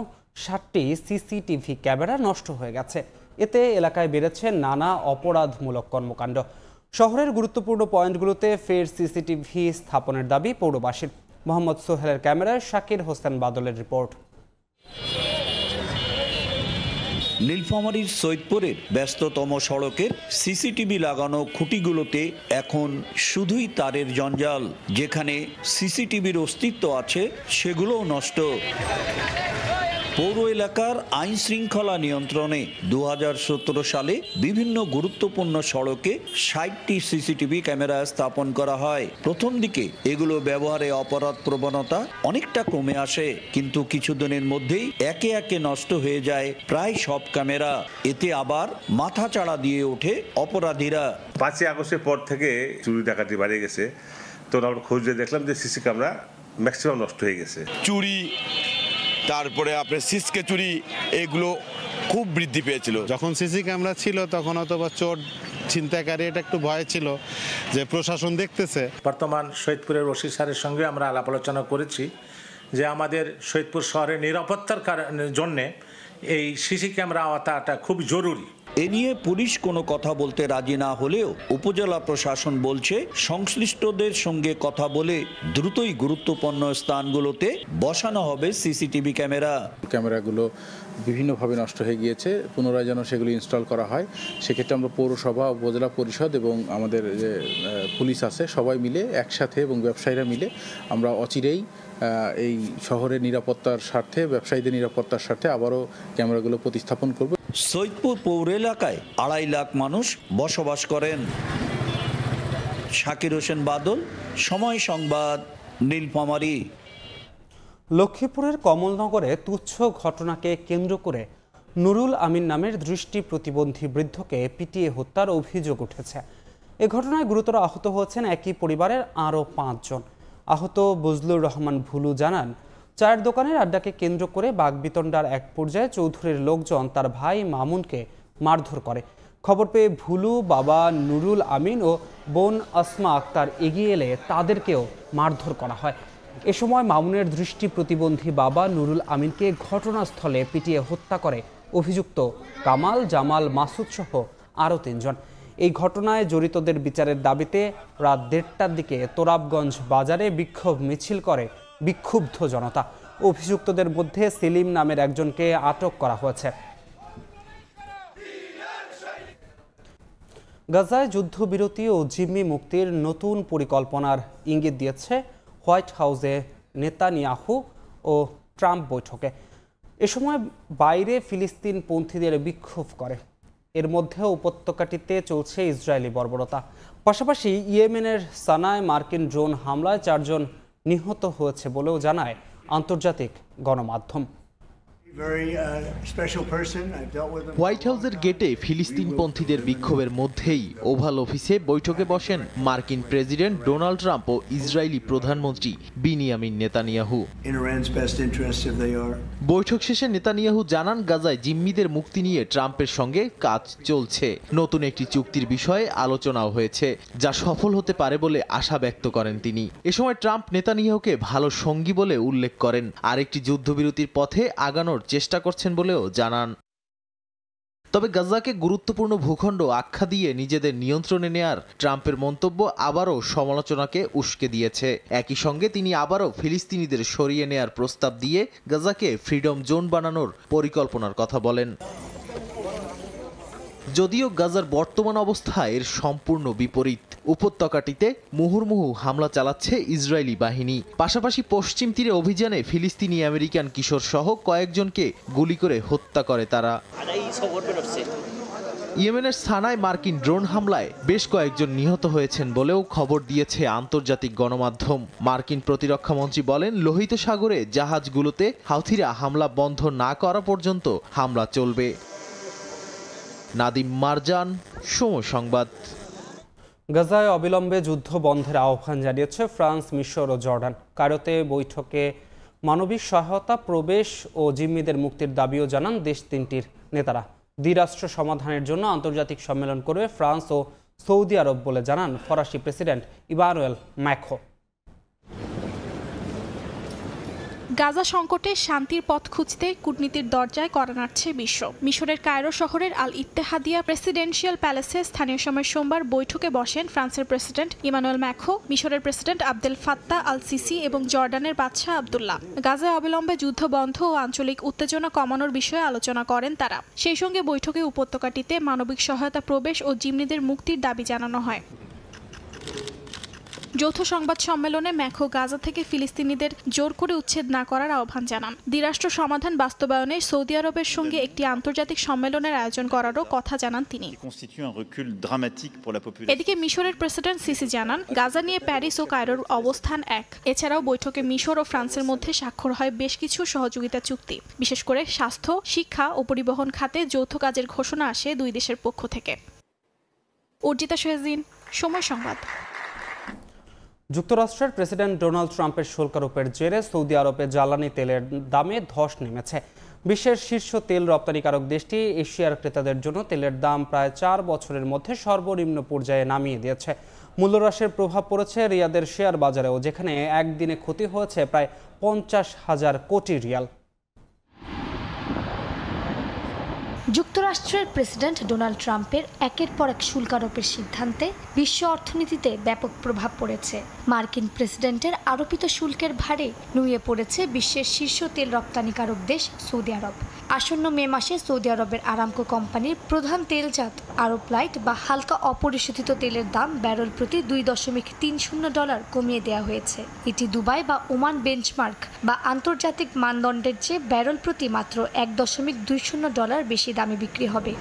60টি সিসিটিভি ক্যামেরা নষ্ট হয়ে গেছে। এতে এলাকায় বেড়েছে নানা অপরাধমূলক কর্মকাণ্ড। শহরের গুরুত্বপূর্ণ পয়েন্টগুলোতে ফের সিসিটিভি স্থাপনের দাবি পৌরবাসীর। মোহাম্মদ সোহেলের ক্যামেরায় শাকির হোসেন বাদলের রিপোর্ট। নীলফামারীর সৈয়দপুরের ব্যস্ততম সড়কের সিসিটিভি লাগানো খুঁটিগুলোতে এখন শুধুই তারের জঞ্জাল। যেখানে সিসিটিভির অস্তিত্ব আছে সেগুলোও নষ্ট। পৌর এলাকার আইন শৃঙ্খলা নিয়ন্ত্রণে 2017 সালে বিভিন্ন গুরুত্বপূর্ণ সড়কে 60টি সিসিটিভি ক্যামেরা স্থাপন করা হয়। প্রথম দিকে এগুলো ব্যবহারে অপরাধ প্রবণতা অনেকটা কমে আসে, কিন্তু কিছুদিনের মধ্যেই একে একে নষ্ট হয়ে যায় প্রায় সব ক্যামেরা। এতে আবার মাথা চাড়া দিয়ে ওঠে অপরাধীরা। 5ই আগস্টের পর থেকে চুরি ডাকাতি বাড়ে গেছে, তো আমরা খোঁজ দিয়ে দেখলাম যে সিসি ক্যামেরা ম্যাক্সিমাম নষ্ট হয়ে গেছে। চুরি, তারপরে আপনার সিসকে চুরি, এগুলো খুব বৃদ্ধি পেয়েছিল। যখন সিসি ক্যামেরা ছিল তখন অথবা চোর ছিনতাইকারী, এটা একটু ভয় ছিল যে প্রশাসন দেখতেছে। বর্তমান শহীদপুরের ওসি স্যারের সঙ্গে আমরা আলাপ আলোচনা করেছি যে আমাদের শহীদপুর শহরের নিরাপত্তার জন্যে এই সিসি ক্যামেরা আওতাটা খুব জরুরি। এ নিয়ে পুলিশ কোনো কথা বলতে রাজি না হলেও উপজেলা প্রশাসন বলছে সংশ্লিষ্টদের সঙ্গে কথা বলে দ্রুতই গুরুত্বপূর্ণ স্থানগুলোতে বসানো হবে সিসিটিভি ক্যামেরাগুলো বিভিন্নভাবে নষ্ট হয়ে গিয়েছে, পুনরায় যেন সেগুলি ইনস্টল করা হয়। সেক্ষেত্রে আমরা পৌরসভা, উপজেলা পরিষদ এবং আমাদের যে পুলিশ আছে সবাই মিলে একসাথে এবং ব্যবসায়ীরা মিলে আমরা অচিরেই এই শহরের নিরাপত্তার স্বার্থে, ব্যবসায়ীদের নিরাপত্তার স্বার্থে আবারও ক্যামেরাগুলো প্রতিস্থাপন করব। সৈয়দপুর পৌর এলাকায় 2.5 লাখ মানুষ বসবাস করেন। শাকির হোসেন বাদল, সময় সংবাদ, নীলফামারী। লক্ষ্মীপুরের কমলনগরে তুচ্ছ ঘটনাকে কেন্দ্র করে নুরুল আমিন নামের দৃষ্টি প্রতিবন্ধী বৃদ্ধকে পিটিয়ে হত্যার অভিযোগ উঠেছে। এ ঘটনায় গুরুতর আহত হয়েছেন একই পরিবারের আরও 5 জন। আহত বজলুর রহমান ভুলু জানান, চায়ের দোকানের আড্ডাকে কেন্দ্র করে বাগবিতণ্ডার এক পর্যায়ে চৌধুরীর লোকজন তার ভাই মামুনকে মারধর করে। খবর পেয়ে ভুলু বাবা নুরুল আমিন ও বোন আসমা আক্তার এগিয়ে এলে তাদেরকেও মারধর করা হয়। এ সময় মামুনের দৃষ্টি প্রতিবন্ধী বাবা নুরুল আমিনকে ঘটনাস্থলে পিটিয়ে হত্যা করে অভিযুক্ত কামাল, জামাল, মাসুদ সহ আরও 3 জন। এই ঘটনায় জড়িতদের বিচারের দাবিতে রাত 1:30টার দিকে তোরাবগঞ্জ বাজারে বিক্ষোভ মিছিল করে বিক্ষুব্ধ জনতা। অভিযুক্তদের মধ্যে সেলিম নামের একজনকে আটক করা হয়েছে। গাজায় যুদ্ধবিরতি ও জিম্মি মুক্তির নতুন পরিকল্পনার ইঙ্গিত দিয়েছে হোয়াইট হাউসে নেতানিয়াহু ও ট্রাম্প বৈঠকে। এ সময় বাইরে ফিলিস্তিনপন্থীদের বিক্ষোভ করে। এর মধ্যে উপত্যকাটিতে চলছে ইসরায়েলি বর্বরতা। পাশাপাশি ইয়েমেনের সানায় মার্কিন ড্রোন হামলায় 4 জন নিহত হয়েছে বলেও জানায় আন্তর্জাতিক গণমাধ্যম। হোয়াইট হাউসের গেটে ফিলিস্তিনপন্থীদের বিক্ষোভের মধ্যেই ওভাল অফিসে বৈঠকে বসেন মার্কিন প্রেসিডেন্ট ডোনাল্ড ট্রাম্প ও ইসরায়েলি প্রধানমন্ত্রী বিনিয়ামিন নেতানিয়াহু। বৈঠক শেষে নেতানিয়াহু জানান, গাজায় জিম্মিদের মুক্তি নিয়ে ট্রাম্পের সঙ্গে কাজ চলছে। নতুন একটি চুক্তির বিষয়ে আলোচনাও হয়েছে, যা সফল হতে পারে বলে আশা ব্যক্ত করেন তিনি। এ সময় ট্রাম্প নেতানিয়াহুকে ভালো সঙ্গী বলে উল্লেখ করেন, আরেকটি যুদ্ধবিরতির পথে আগানোর চেষ্টা করছেন বলেও জানান। তবে গাজাকে গুরুত্বপূর্ণ ভূখণ্ড আখ্যা দিয়ে নিজেদের নিয়ন্ত্রণে নেয়ার ট্রাম্পের মন্তব্য আবারও সমালোচনাকে উস্কে দিয়েছে। একই সঙ্গে তিনি আবারও ফিলিস্তিনিদের সরিয়ে নেয়ার প্রস্তাব দিয়ে গাজাকে ফ্রিডম জোন বানানোর পরিকল্পনার কথা বলেন। যদিও গাজার বর্তমান অবস্থা এর সম্পূর্ণ বিপরীত। উপত্যকাটিতে মুহুর্মুহু হামলা চালাচ্ছে ইসরায়েলি বাহিনী। পাশাপাশি পশ্চিম তীরে অভিযানে ফিলিস্তিনি আমেরিকান কিশোর সহ কয়েকজনকে গুলি করে হত্যা করে তারা। ইয়েমেনের সানায় মার্কিন ড্রোন হামলায় বেশ কয়েকজন নিহত হয়েছেন বলেও খবর দিয়েছে আন্তর্জাতিক গণমাধ্যম। মার্কিন প্রতিরক্ষা মন্ত্রী বলেন, লোহিত সাগরে জাহাজগুলোতে হাউথিরা হামলা বন্ধ না করা পর্যন্ত হামলা চলবে। নাদিম মারজান, সময় সংবাদ। গাজায় অবিলম্বে যুদ্ধ বন্ধের আহ্বান জানিয়েছে ফ্রান্স, মিশর ও জর্ডান। কায়রোতে বৈঠকে মানবিক সহায়তা, প্রবেশ ও জিম্মিদের মুক্তির দাবিও জানান দেশ 3টির নেতারা। দ্বিরাষ্ট্র সমাধানের জন্য আন্তর্জাতিক সম্মেলন করবে ফ্রান্স ও সৌদি আরব বলে জানান ফরাসি প্রেসিডেন্ট ইমানুয়েল ম্যাক্রো। গাজা সংকটে শান্তির পথ খুঁজতে কূটনীতির দরজায় কড়া নাড়ছে বিশ্ব। মিশরের কায়রো শহরের আল ইত্তেহাদিয়া প্রেসিডেন্সিয়াল প্যালেসে স্থানীয় সময় সোমবার বৈঠকে বসেন ফ্রান্সের প্রেসিডেন্ট ইমানুয়েল ম্যাক্রো, মিশরের president Abdel Fattah al CC এবং জর্ডানের বাদশাহ আবদুল্লাহ। গাজায় অবিলম্বে যুদ্ধ বন্ধ ও আঞ্চলিক উত্তেজনা কমানোর বিষয়ে আলোচনা করেন তারা। সেই সঙ্গে বৈঠকে উপত্যকাটিতে মানবিক সহায়তা, প্রবেশ ও জিম্মিদের মুক্তির দাবি জানানো হয়। যৌথ সংবাদ সম্মেলনে ম্যাক্রো গাজা থেকে ফিলিস্তিনিদের জোর করে উচ্ছেদ না করার আহ্বান জানান। দ্বিরাষ্ট্র সমাধান বাস্তবায়নে সৌদি আরবের সঙ্গে একটি আন্তর্জাতিক সম্মেলনের আয়োজন করারও কথা জানান তিনি। এদিকে মিশরের প্রেসিডেন্ট সিসি জানান, গাজা নিয়ে প্যারিস ও কায়রোর অবস্থান এক। এছাড়াও বৈঠকে মিশর ও ফ্রান্সের মধ্যে স্বাক্ষর হয় বেশ কিছু সহযোগিতা চুক্তি। বিশেষ করে স্বাস্থ্য, শিক্ষা ও পরিবহন খাতে যৌথ কাজের ঘোষণা আসে 2 দেশের পক্ষ থেকে। অর্জিতা শাহজিন, সময় সংবাদ। যুক্তরাষ্ট্রের প্রেসিডেন্ট ডোনাল্ড ট্রাম্পের শুল্ক আরোপের জেরে সৌদি আরবে জ্বালানি তেলের দামে ধস নেমেছে। বিশ্বের শীর্ষ তেল রপ্তানিকারক দেশটি এশিয়ার ক্রেতাদের জন্য তেলের দাম প্রায় 4 বছরের মধ্যে সর্বনিম্ন পর্যায়ে নামিয়ে দিয়েছে। মূল্যহ্রাসের প্রভাব পড়েছে রিয়াদের শেয়ার বাজারেও, যেখানে একদিনে ক্ষতি হয়েছে প্রায় 50,000 কোটি রিয়াল। যুক্তরাষ্ট্রের প্রেসিডেন্ট ডোনাল্ড ট্রাম্পের একের পর এক শুল্ক আরোপের সিদ্ধান্তে বিশ্ব অর্থনীতিতে ব্যাপক প্রভাব পড়েছে। মার্কিন প্রেসিডেন্টের আরোপিত শুল্কের ভারে নুয়ে পড়েছে বিশ্বের শীর্ষ তেল রপ্তানিকারক দেশ সৌদি আরব। আসন্ন মে মাসে সৌদি আরবের আরামকো কোম্পানির প্রধান তেলজাত আরব লাইট বা হালকা অপরিশোধিত তেলের দাম ব্যারেল প্রতি $2.30 কমিয়ে দেওয়া হয়েছে। এটি দুবাই বা ওমান বেঞ্চমার্ক বা আন্তর্জাতিক মানদণ্ডের চেয়ে ব্যারেল প্রতি মাত্র $1.20 বেশি দামে বিক্রি হবে।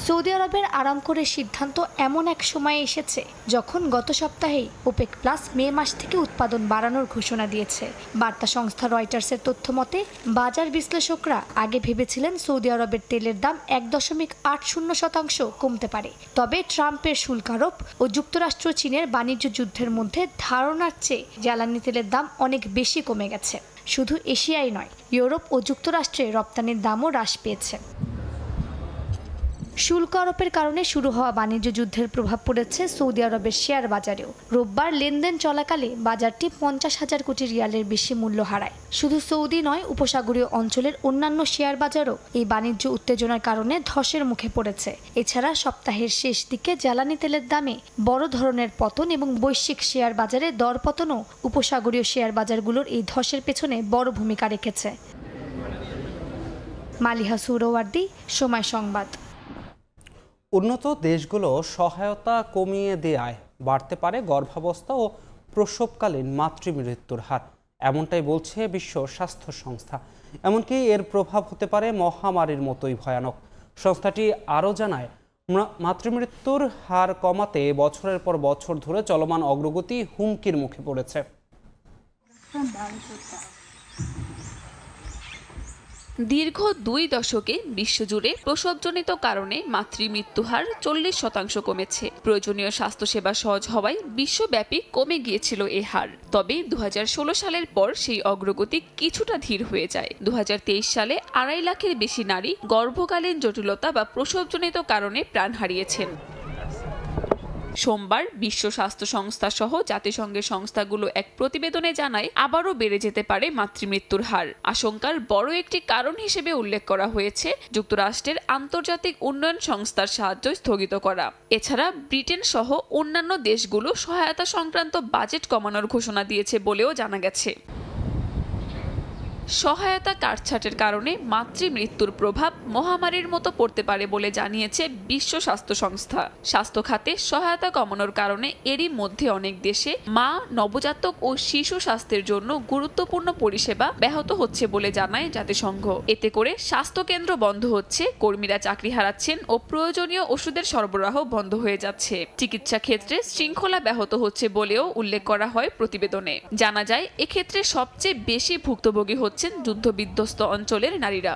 সৌদি আরবের আরামকোর সিদ্ধান্ত এমন এক সময়ে এসেছে যখন গত সপ্তাহেই ওপেক প্লাস মে মাস থেকে উৎপাদন বাড়ানোর ঘোষণা দিয়েছে। বার্তা সংস্থা রয়টার্সের তথ্য মতে বাজার বিশ্লেষকরা আগে ভেবেছিলেন সৌদি আরবের তেলের দাম 1.80% কমতে পারে। তবে ট্রাম্পের শুল্ক আরোপ ও যুক্তরাষ্ট্র চীনের বাণিজ্য যুদ্ধের মধ্যে ধারণার চেয়ে জ্বালানি তেলের দাম অনেক বেশি কমে গেছে। শুধু এশিয়াই নয়, ইউরোপ ও যুক্তরাষ্ট্রে রপ্তানির দামও হ্রাস পেয়েছে। শুল্ক আরোপের কারণে শুরু হওয়া বাণিজ্য যুদ্ধের প্রভাব পড়েছে সৌদি আরবের শেয়ার বাজারেও। রোববার লেনদেন চলাকালে বাজারটি 50,000 কোটি রিয়ালের বেশি মূল্য হারায়। শুধু সৌদি নয়, উপসাগরীয় অঞ্চলের অন্যান্য শেয়ার বাজারও এই বাণিজ্য উত্তেজনার কারণে ধসের মুখে পড়েছে। এছাড়া সপ্তাহের শেষ দিকে জ্বালানি তেলের দামে বড় ধরনের পতন এবং বৈশ্বিক শেয়ার বাজারে দরপতনও উপসাগরীয় শেয়ার বাজারগুলোর এই ধসের পেছনে বড় ভূমিকা রেখেছে। মালিহা সুরওয়ার্দী, সময় সংবাদ। উন্নত দেশগুলো সহায়তা কমিয়ে দেওয়ায় বাড়তে পারে গর্ভাবস্থা ও প্রসবকালীন মাতৃমৃত্যুর হার, এমনটাই বলছে বিশ্ব স্বাস্থ্য সংস্থা। এমনকি এর প্রভাব হতে পারে মহামারীর মতোই ভয়ানক। সংস্থাটি আরও জানায়, মাতৃমৃত্যুর হার কমাতে বছরের পর বছর ধরে চলমান অগ্রগতি হুমকির মুখে পড়েছে। দীর্ঘ 2 দশকে বিশ্বজুড়ে প্রসবজনিত কারণে মাতৃমৃত্যু হার 40% কমেছে। প্রয়োজনীয় স্বাস্থ্যসেবা সহজ হওয়ায় বিশ্বব্যাপী কমে গিয়েছিল এ হার। তবে 2016 সালের পর সেই অগ্রগতি কিছুটা ধীর হয়ে যায়। 2023 সালে 2.5 লাখের বেশি নারী গর্ভকালীন জটিলতা বা প্রসবজনিত কারণে প্রাণ হারিয়েছেন। সোমবার বিশ্ব স্বাস্থ্য সংস্থা সহ জাতিসংঘের সংস্থাগুলো এক প্রতিবেদনে জানায়, আবারও বেড়ে যেতে পারে মাতৃমৃত্যুর হার। আশঙ্কার বড় একটি কারণ হিসেবে উল্লেখ করা হয়েছে যুক্তরাষ্ট্রের আন্তর্জাতিক উন্নয়ন সংস্থার সাহায্য স্থগিত করা। এছাড়া ব্রিটেন সহ অন্যান্য দেশগুলো সহায়তা সংক্রান্ত বাজেট কমানোর ঘোষণা দিয়েছে বলেও জানা গেছে। সহায়তা কাটছাটের কারণে মাতৃমৃত্যুর প্রভাব মহামারীর মতো পড়তে পারে বলে জানিয়েছে বিশ্ব স্বাস্থ্য সংস্থা। স্বাস্থ্য খাতে সহায়তা কমানোর কারণে এরই মধ্যে অনেক দেশে মা, নবজাতক ও শিশু স্বাস্থ্যের জন্য গুরুত্বপূর্ণ পরিষেবা ব্যাহত হচ্ছে বলে জানায় জাতিসংঘ। এতে করে স্বাস্থ্যকেন্দ্র বন্ধ হচ্ছে, কর্মীরা চাকরি হারাচ্ছেন ও প্রয়োজনীয় ওষুধের সরবরাহ বন্ধ হয়ে যাচ্ছে। চিকিৎসা ক্ষেত্রে শৃঙ্খলা ব্যাহত হচ্ছে বলেও উল্লেখ করা হয় প্রতিবেদনে। জানা যায়, এক্ষেত্রে সবচেয়ে বেশি ভুক্তভোগী হচ্ছে যুদ্ধবিধ্বস্ত অঞ্চলের নারীরা।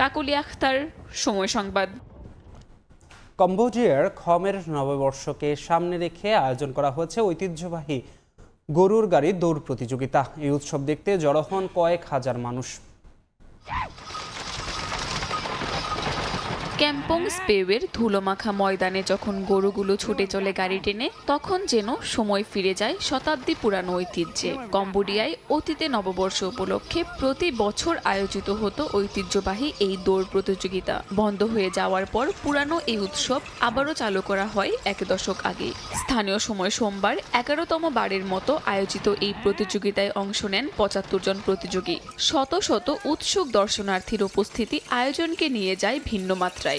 কাকলি আখতার, সময় সংবাদ। কম্বোডিয়ার খমের নববর্ষকে সামনে রেখে আয়োজন করা হয়েছে ঐতিহ্যবাহী গরুর গাড়ি দৌড় প্রতিযোগিতা। এই উৎসব দেখতে জড়ো হন কয়েক হাজার মানুষ। ক্যাম্পং স্পেওয়ের ধুলোমাখা ময়দানে যখন গরুগুলো ছুটে চলে গাড়ি টেনে, তখন যেন সময় ফিরে যায় শতাব্দী পুরানো ঐতিহ্যে। কম্বোডিয়ায় অতীতে নববর্ষ উপলক্ষে প্রতি বছর আয়োজিত হতো ঐতিহ্যবাহী এই দৌড় প্রতিযোগিতা। বন্ধ হয়ে যাওয়ার পর পুরানো এই উৎসব আবারও চালু করা হয় 1 দশক আগে। স্থানীয় সময় সোমবার 11তম বারের মতো আয়োজিত এই প্রতিযোগিতায় অংশ নেন 75 জন প্রতিযোগী। শত শত উৎসুক দর্শনার্থীর উপস্থিতি আয়োজনকে নিয়ে যায় ভিন্ন মাত্রায়।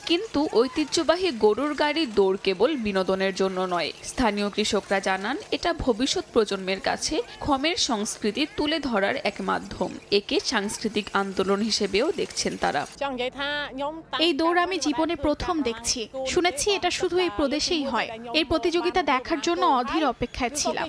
কিন্তু ঐতিহ্যবাহী গরুর গাড়ি দৌড় কেবল বিনোদনের জন্য নয়। স্থানীয় কৃষকরা জানান, এটা ভবিষ্যৎ প্রজন্মের কাছে খমের সংস্কৃতি তুলে ধরার এক মাধ্যম। একে সাংস্কৃতিক আন্দোলন হিসেবেও দেখছেন তারা। এই দৌড় আমি জীবনে প্রথম দেখছি। শুনেছি এটা শুধু এই প্রদেশেই হয়। এই প্রতিযোগিতা দেখার জন্য অধীর অপেক্ষায় ছিলাম।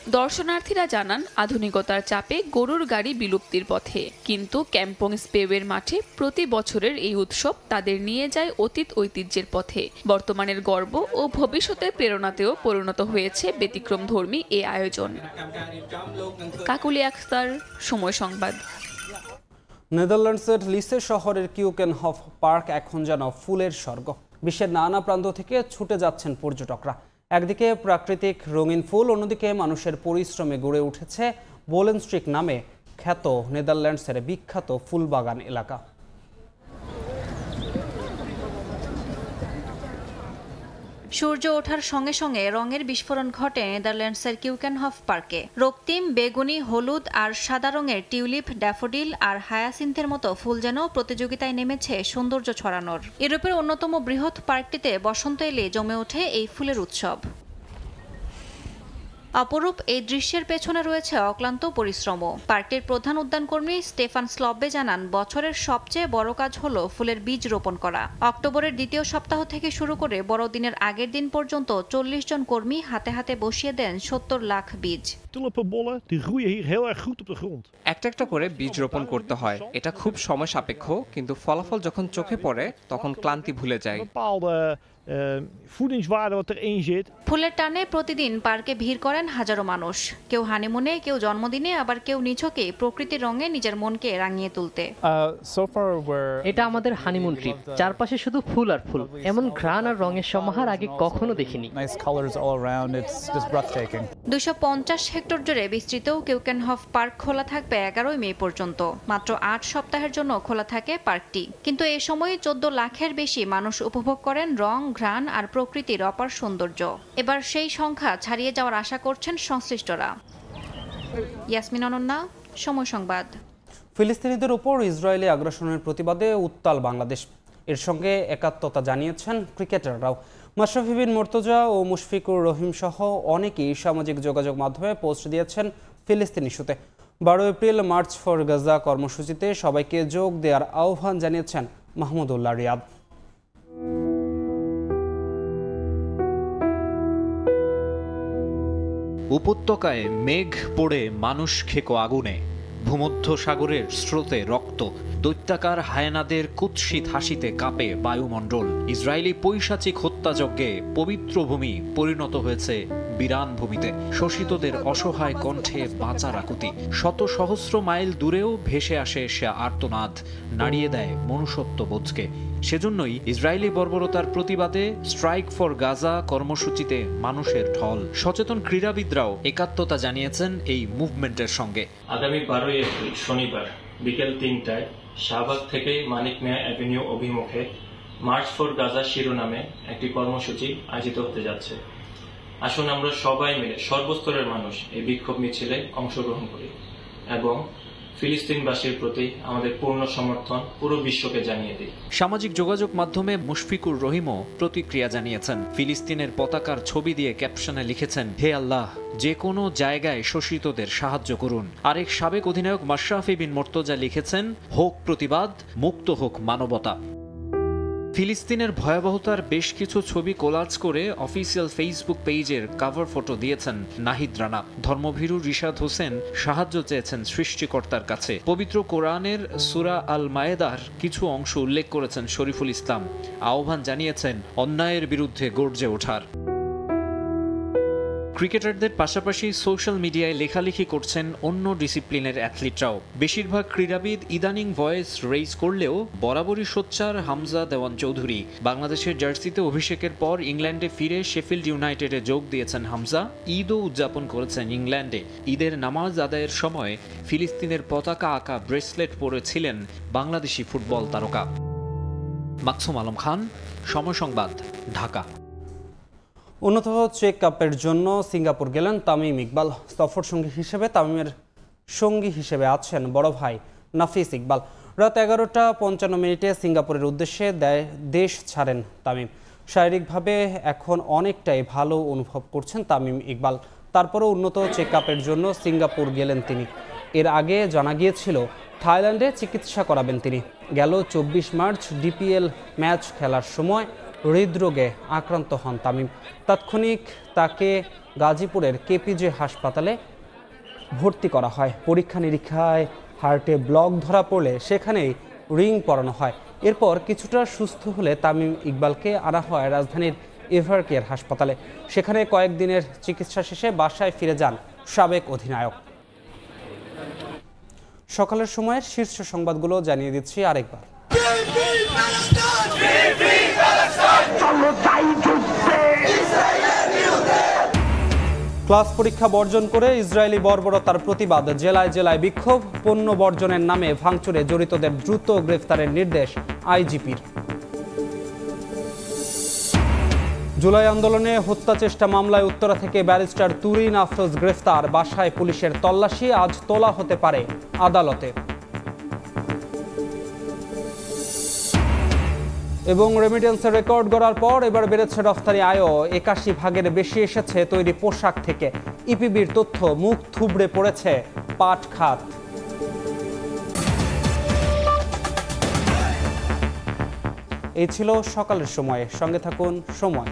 দর্শনার্থীরা জানান আধুনিকতার চাপে গরুর গাড়ি বিলুপ্তির পথে, কিন্তু ক্যাম্পং স্পেওয়ের মাঠে প্রতি বছরের এই উৎসব তাদের নিয়ে যায় অতীত ঐতিহ্যের পথে। বর্তমানের গর্ব ও ভবিষ্যতের প্রেরণাতেও পরিণত হয়েছে ব্যতিক্রমধর্মী এই আয়োজন। কাকুলি আখতার, সময় সংবাদ। নেদারল্যান্ডসের লিসে শহরের কিউকেনহফ পার্ক এখন যেন ফুলের স্বর্গ। বিশ্বের নানা প্রান্ত থেকে ছুটে যাচ্ছেন পর্যটকরা। একদিকে প্রাকৃতিক রঙিন ফুল, অন্যদিকে মানুষের পরিশ্রমে গড়ে উঠেছে বোলেনস্ট্রিক নামে খ্যাত নেদারল্যান্ডসের বিখ্যাত ফুলবাগান এলাকা। সূর্য ওঠার সঙ্গে সঙ্গে রঙের বিস্ফোরণ ঘটে নেদারল্যান্ডসের কিউকেনহফ পার্কে। রক্তিম, বেগুনি, হলুদ আর সাদা রঙের টিউলিপ, ড্যাফোডিল আর হায়াসিন্থের মতো ফুল যেন প্রতিযোগিতায় নেমেছে সৌন্দর্য ছড়ানোর। ইউরোপের অন্যতম বৃহৎ পার্কটিতে বসন্ত এলে জমে ওঠে এই ফুলের উৎসব। অপরূপ এই দৃশ্যের পেছনে রয়েছে অক্লান্ত পরিশ্রম। পার্কটির প্রধান উদ্যানকর্মী স্টেফান স্লবে জানান, বছরের সবচেয়ে বড় কাজ হলো ফুলের বীজ রোপণ করা। অক্টোবরের দ্বিতীয় সপ্তাহ থেকে শুরু করে বড়দিনের আগের দিন পর্যন্ত 40 জন কর্মী হাতে হাতে বসিয়ে দেন 70 লাখ বীজ। Tulpenbollen die groeien hier heel erg goed op de grond. একটা একটা করে বীজ রোপণ করতে হয়। এটা খুব সময় সাপেক্ষ, কিন্তু ফলাফল যখন চোখে পড়ে তখন ক্লান্তি ভুলে যায়। Voedingswaarde wat erin zit. ফুলের টানে প্রতিদিন পার্কে ভিড় করেন হাজারো মানুষ। কেউ হানিমুনে, কেউ জন্মদিনে, আবার কেউ নিছকে প্রকৃতির রঙে নিজের মনকে রাঙিয়ে তুলতে। এটা আমাদের হানিমুন ট্রিপ। চারপাশে শুধু ফুল আর ফুল। এমন ঘ্রাণ আর রঙের সমাহার আগে কখনো দেখিনি। 250 হেক্টর জুড়ে বিস্তৃত কিউকেনহফ পার্ক খোলা থাকবে 11 মে পর্যন্ত। মাত্র 8 সপ্তাহের জন্য খোলা থাকে পার্কটি। কিন্তু এই সময়ে 14 লাখের বেশি মানুষ উপভোগ করেন রং, ঘ্রাণ আর প্রকৃতির অপার সৌন্দর্য। এবার সেই সংখ্যা ছাড়িয়ে যাওয়ার আশা করছেন সংশ্লিষ্টরা। ইয়াসমিন অনন্যা, সময় সংবাদ। ফিলিস্তিনিদের উপর ইসরায়েলি আগ্রাসনের প্রতিবাদে উত্তাল বাংলাদেশ। এর সঙ্গে একাত্মতা জানিয়েছেন ক্রিকেটাররাও। মাশরাফি বিন মুর্তজা ও মুশফিকুর রহিম সহ অনেকেই সামাজিক যোগাযোগ মাধ্যমে পোস্ট দিয়েছেন ফিলিস্তিন ইস্যুতে। 12 এপ্রিল মার্চ ফর গাজা কর্মসূচিতে সবাইকে যোগ দেওয়ার আহ্বান জানিয়েছেন মাহমুদুল্লাহ রিয়াদ। উপত্যকায় মেঘ পড়ে মানুষ খেকো আগুনে, ভূমধ্য সাগরের স্রোতে রক্ত, দৈত্যাকার হায়েনাদের কুৎসিত হাসিতে কাঁপে বায়ুমণ্ডল। ইসরায়েলি পৈশাচিক হত্যাযজ্ঞে পবিত্র ভূমি পরিণত হয়েছে বিরান ভূমিতে। শোষিতদের অসহায় কণ্ঠে বাঁচার আকুতি। শত সহস্র মাইল দূরেও ভেসে আসে সে আর্তনাদ, নাড়িয়ে দেয় মনুষ্যত্ববোধকে। সেজন্যই ইসরায়েলি বর্বরতার প্রতিবাদে স্ট্রাইক ফর গাজা কর্মসূচিতে মানুষের ঢল। সচেতন ক্রীড়াবিদরাও একাত্মতা জানিয়েছেন এই মুভমেন্টের সঙ্গে। আগামী 12 এপ্রিল শনিবার বিকেল 3টায় শাহবাগ থেকে মানিক মিয়া অ্যাভিনিউ অভিমুখে মার্চ ফর গাজা শিরোনামে একটি কর্মসূচি আয়োজিত হতে যাচ্ছে। আসুন আমরা সবাই মিলে সর্বস্তরের মানুষ এই বিক্ষোভ মিছিলে অংশগ্রহণ করি এবং ফিলিস্তিনবাসীর প্রতি আমাদের পূর্ণ সমর্থন পুরো বিশ্বকে জানিয়ে দিই। সামাজিক যোগাযোগ মাধ্যমে মুশফিকুর রহিমও প্রতিক্রিয়া জানিয়েছেন। ফিলিস্তিনের পতাকার ছবি দিয়ে ক্যাপশনে লিখেছেন, হে আল্লাহ, যে কোনো জায়গায় শোষিতদের সাহায্য করুন। আরেক সাবেক অধিনায়ক মাশরাফি বিন মুর্তজা লিখেছেন, হোক প্রতিবাদ, মুক্ত হোক মানবতা। ফিলিস্তিনের ভয়াবহতার বেশ কিছু ছবি কোলাজ করে অফিসিয়াল ফেসবুক পেজের কভার ফটো দিয়েছেন নাহিদ রানা। ধর্মভীরু রিশাদ হোসেন সাহায্য চেয়েছেন সৃষ্টিকর্তার কাছে। পবিত্র কোরআনের সূরা আল মায়েদার কিছু অংশ উল্লেখ করেছেন শরীফুল ইসলাম। আহ্বান জানিয়েছেন অন্যায়ের বিরুদ্ধে গর্জে ওঠার। ক্রিকেটারদের পাশাপাশি সোশ্যাল মিডিয়ায় লেখালেখি করছেন অন্য ডিসিপ্লিনের অ্যাথলিটরাও। বেশিরভাগ ক্রীড়াবিদ ইদানিং ভয়েস রেইজ করলেও বরাবরই সোচ্চার হামজা দেওয়ান চৌধুরী। বাংলাদেশের জার্সিতে অভিষেকের পর ইংল্যান্ডে ফিরে শেফিল্ড ইউনাইটেডে যোগ দিয়েছেন হামজা। ঈদও উদযাপন করেছেন ইংল্যান্ডে। ঈদের নামাজ আদায়ের সময় ফিলিস্তিনের পতাকা আঁকা ব্রেসলেট পরেছিলেন বাংলাদেশি ফুটবল তারকা। মাকসুম আলম খান, সময় সংবাদ, ঢাকা। উন্নত চেক আপের জন্য সিঙ্গাপুর গেলেন তামিম ইকবাল। সফর সঙ্গী হিসেবে তামিমের সঙ্গী হিসেবে আছেন বড় ভাই নাফিস ইকবাল। রাত 11:55 সিঙ্গাপুরের উদ্দেশ্যে দেশ ছাড়েন তামিম। শারীরিকভাবে এখন অনেকটাই ভালো অনুভব করছেন তামিম ইকবাল। তারপরও উন্নত চেক আপের জন্য সিঙ্গাপুর গেলেন তিনি। এর আগে জানা গিয়েছিল থাইল্যান্ডে চিকিৎসা করাবেন তিনি। গেল 24 মার্চ ডিপিএল ম্যাচ খেলার সময় হৃদরোগে আক্রান্ত হন তামিম। তাৎক্ষণিক তাকে গাজীপুরের কেপিজে হাসপাতালে ভর্তি করা হয়। পরীক্ষা নিরীক্ষায় হার্টে ব্লক ধরা পড়লে সেখানেই রিং পরানো হয়। এরপর কিছুটা সুস্থ হলে তামিম ইকবালকে আনা হয় রাজধানীর এভারকেয়ার হাসপাতালে। সেখানে কয়েকদিনের চিকিৎসা শেষে বাসায় ফিরে যান সাবেক অধিনায়ক। সকালের সময়ের শীর্ষ সংবাদগুলো জানিয়ে দিচ্ছি আরেকবার। ক্লাস পরীক্ষা বর্জন করে ইসরায়েলি বর্বরতার প্রতিবাদ, জেলায় জেলায় বিক্ষোভ, পণ্য বর্জনের নামে ভাঙচুরে জড়িতদের দ্রুত গ্রেফতারের নির্দেশ আইজিপির। জুলাই আন্দোলনে হত্যা চেষ্টা মামলায় উত্তরা থেকে ব্যারিস্টার তুরিন আফরোজ গ্রেফতার, বাসায় পুলিশের তল্লাশি, আজ তোলা হতে পারে আদালতে। এবং রেমিটেন্সের রেকর্ড গড়ার পর এবার বেড়েছে রফতানি আয়ও, ৮১% বেশি এসেছে তৈরি পোশাক থেকে। ইপিবির তথ্য, মুখ থুবড়ে পড়েছে পাট খাত। এই ছিল সকালের সময়ে, সঙ্গে থাকুন সময়।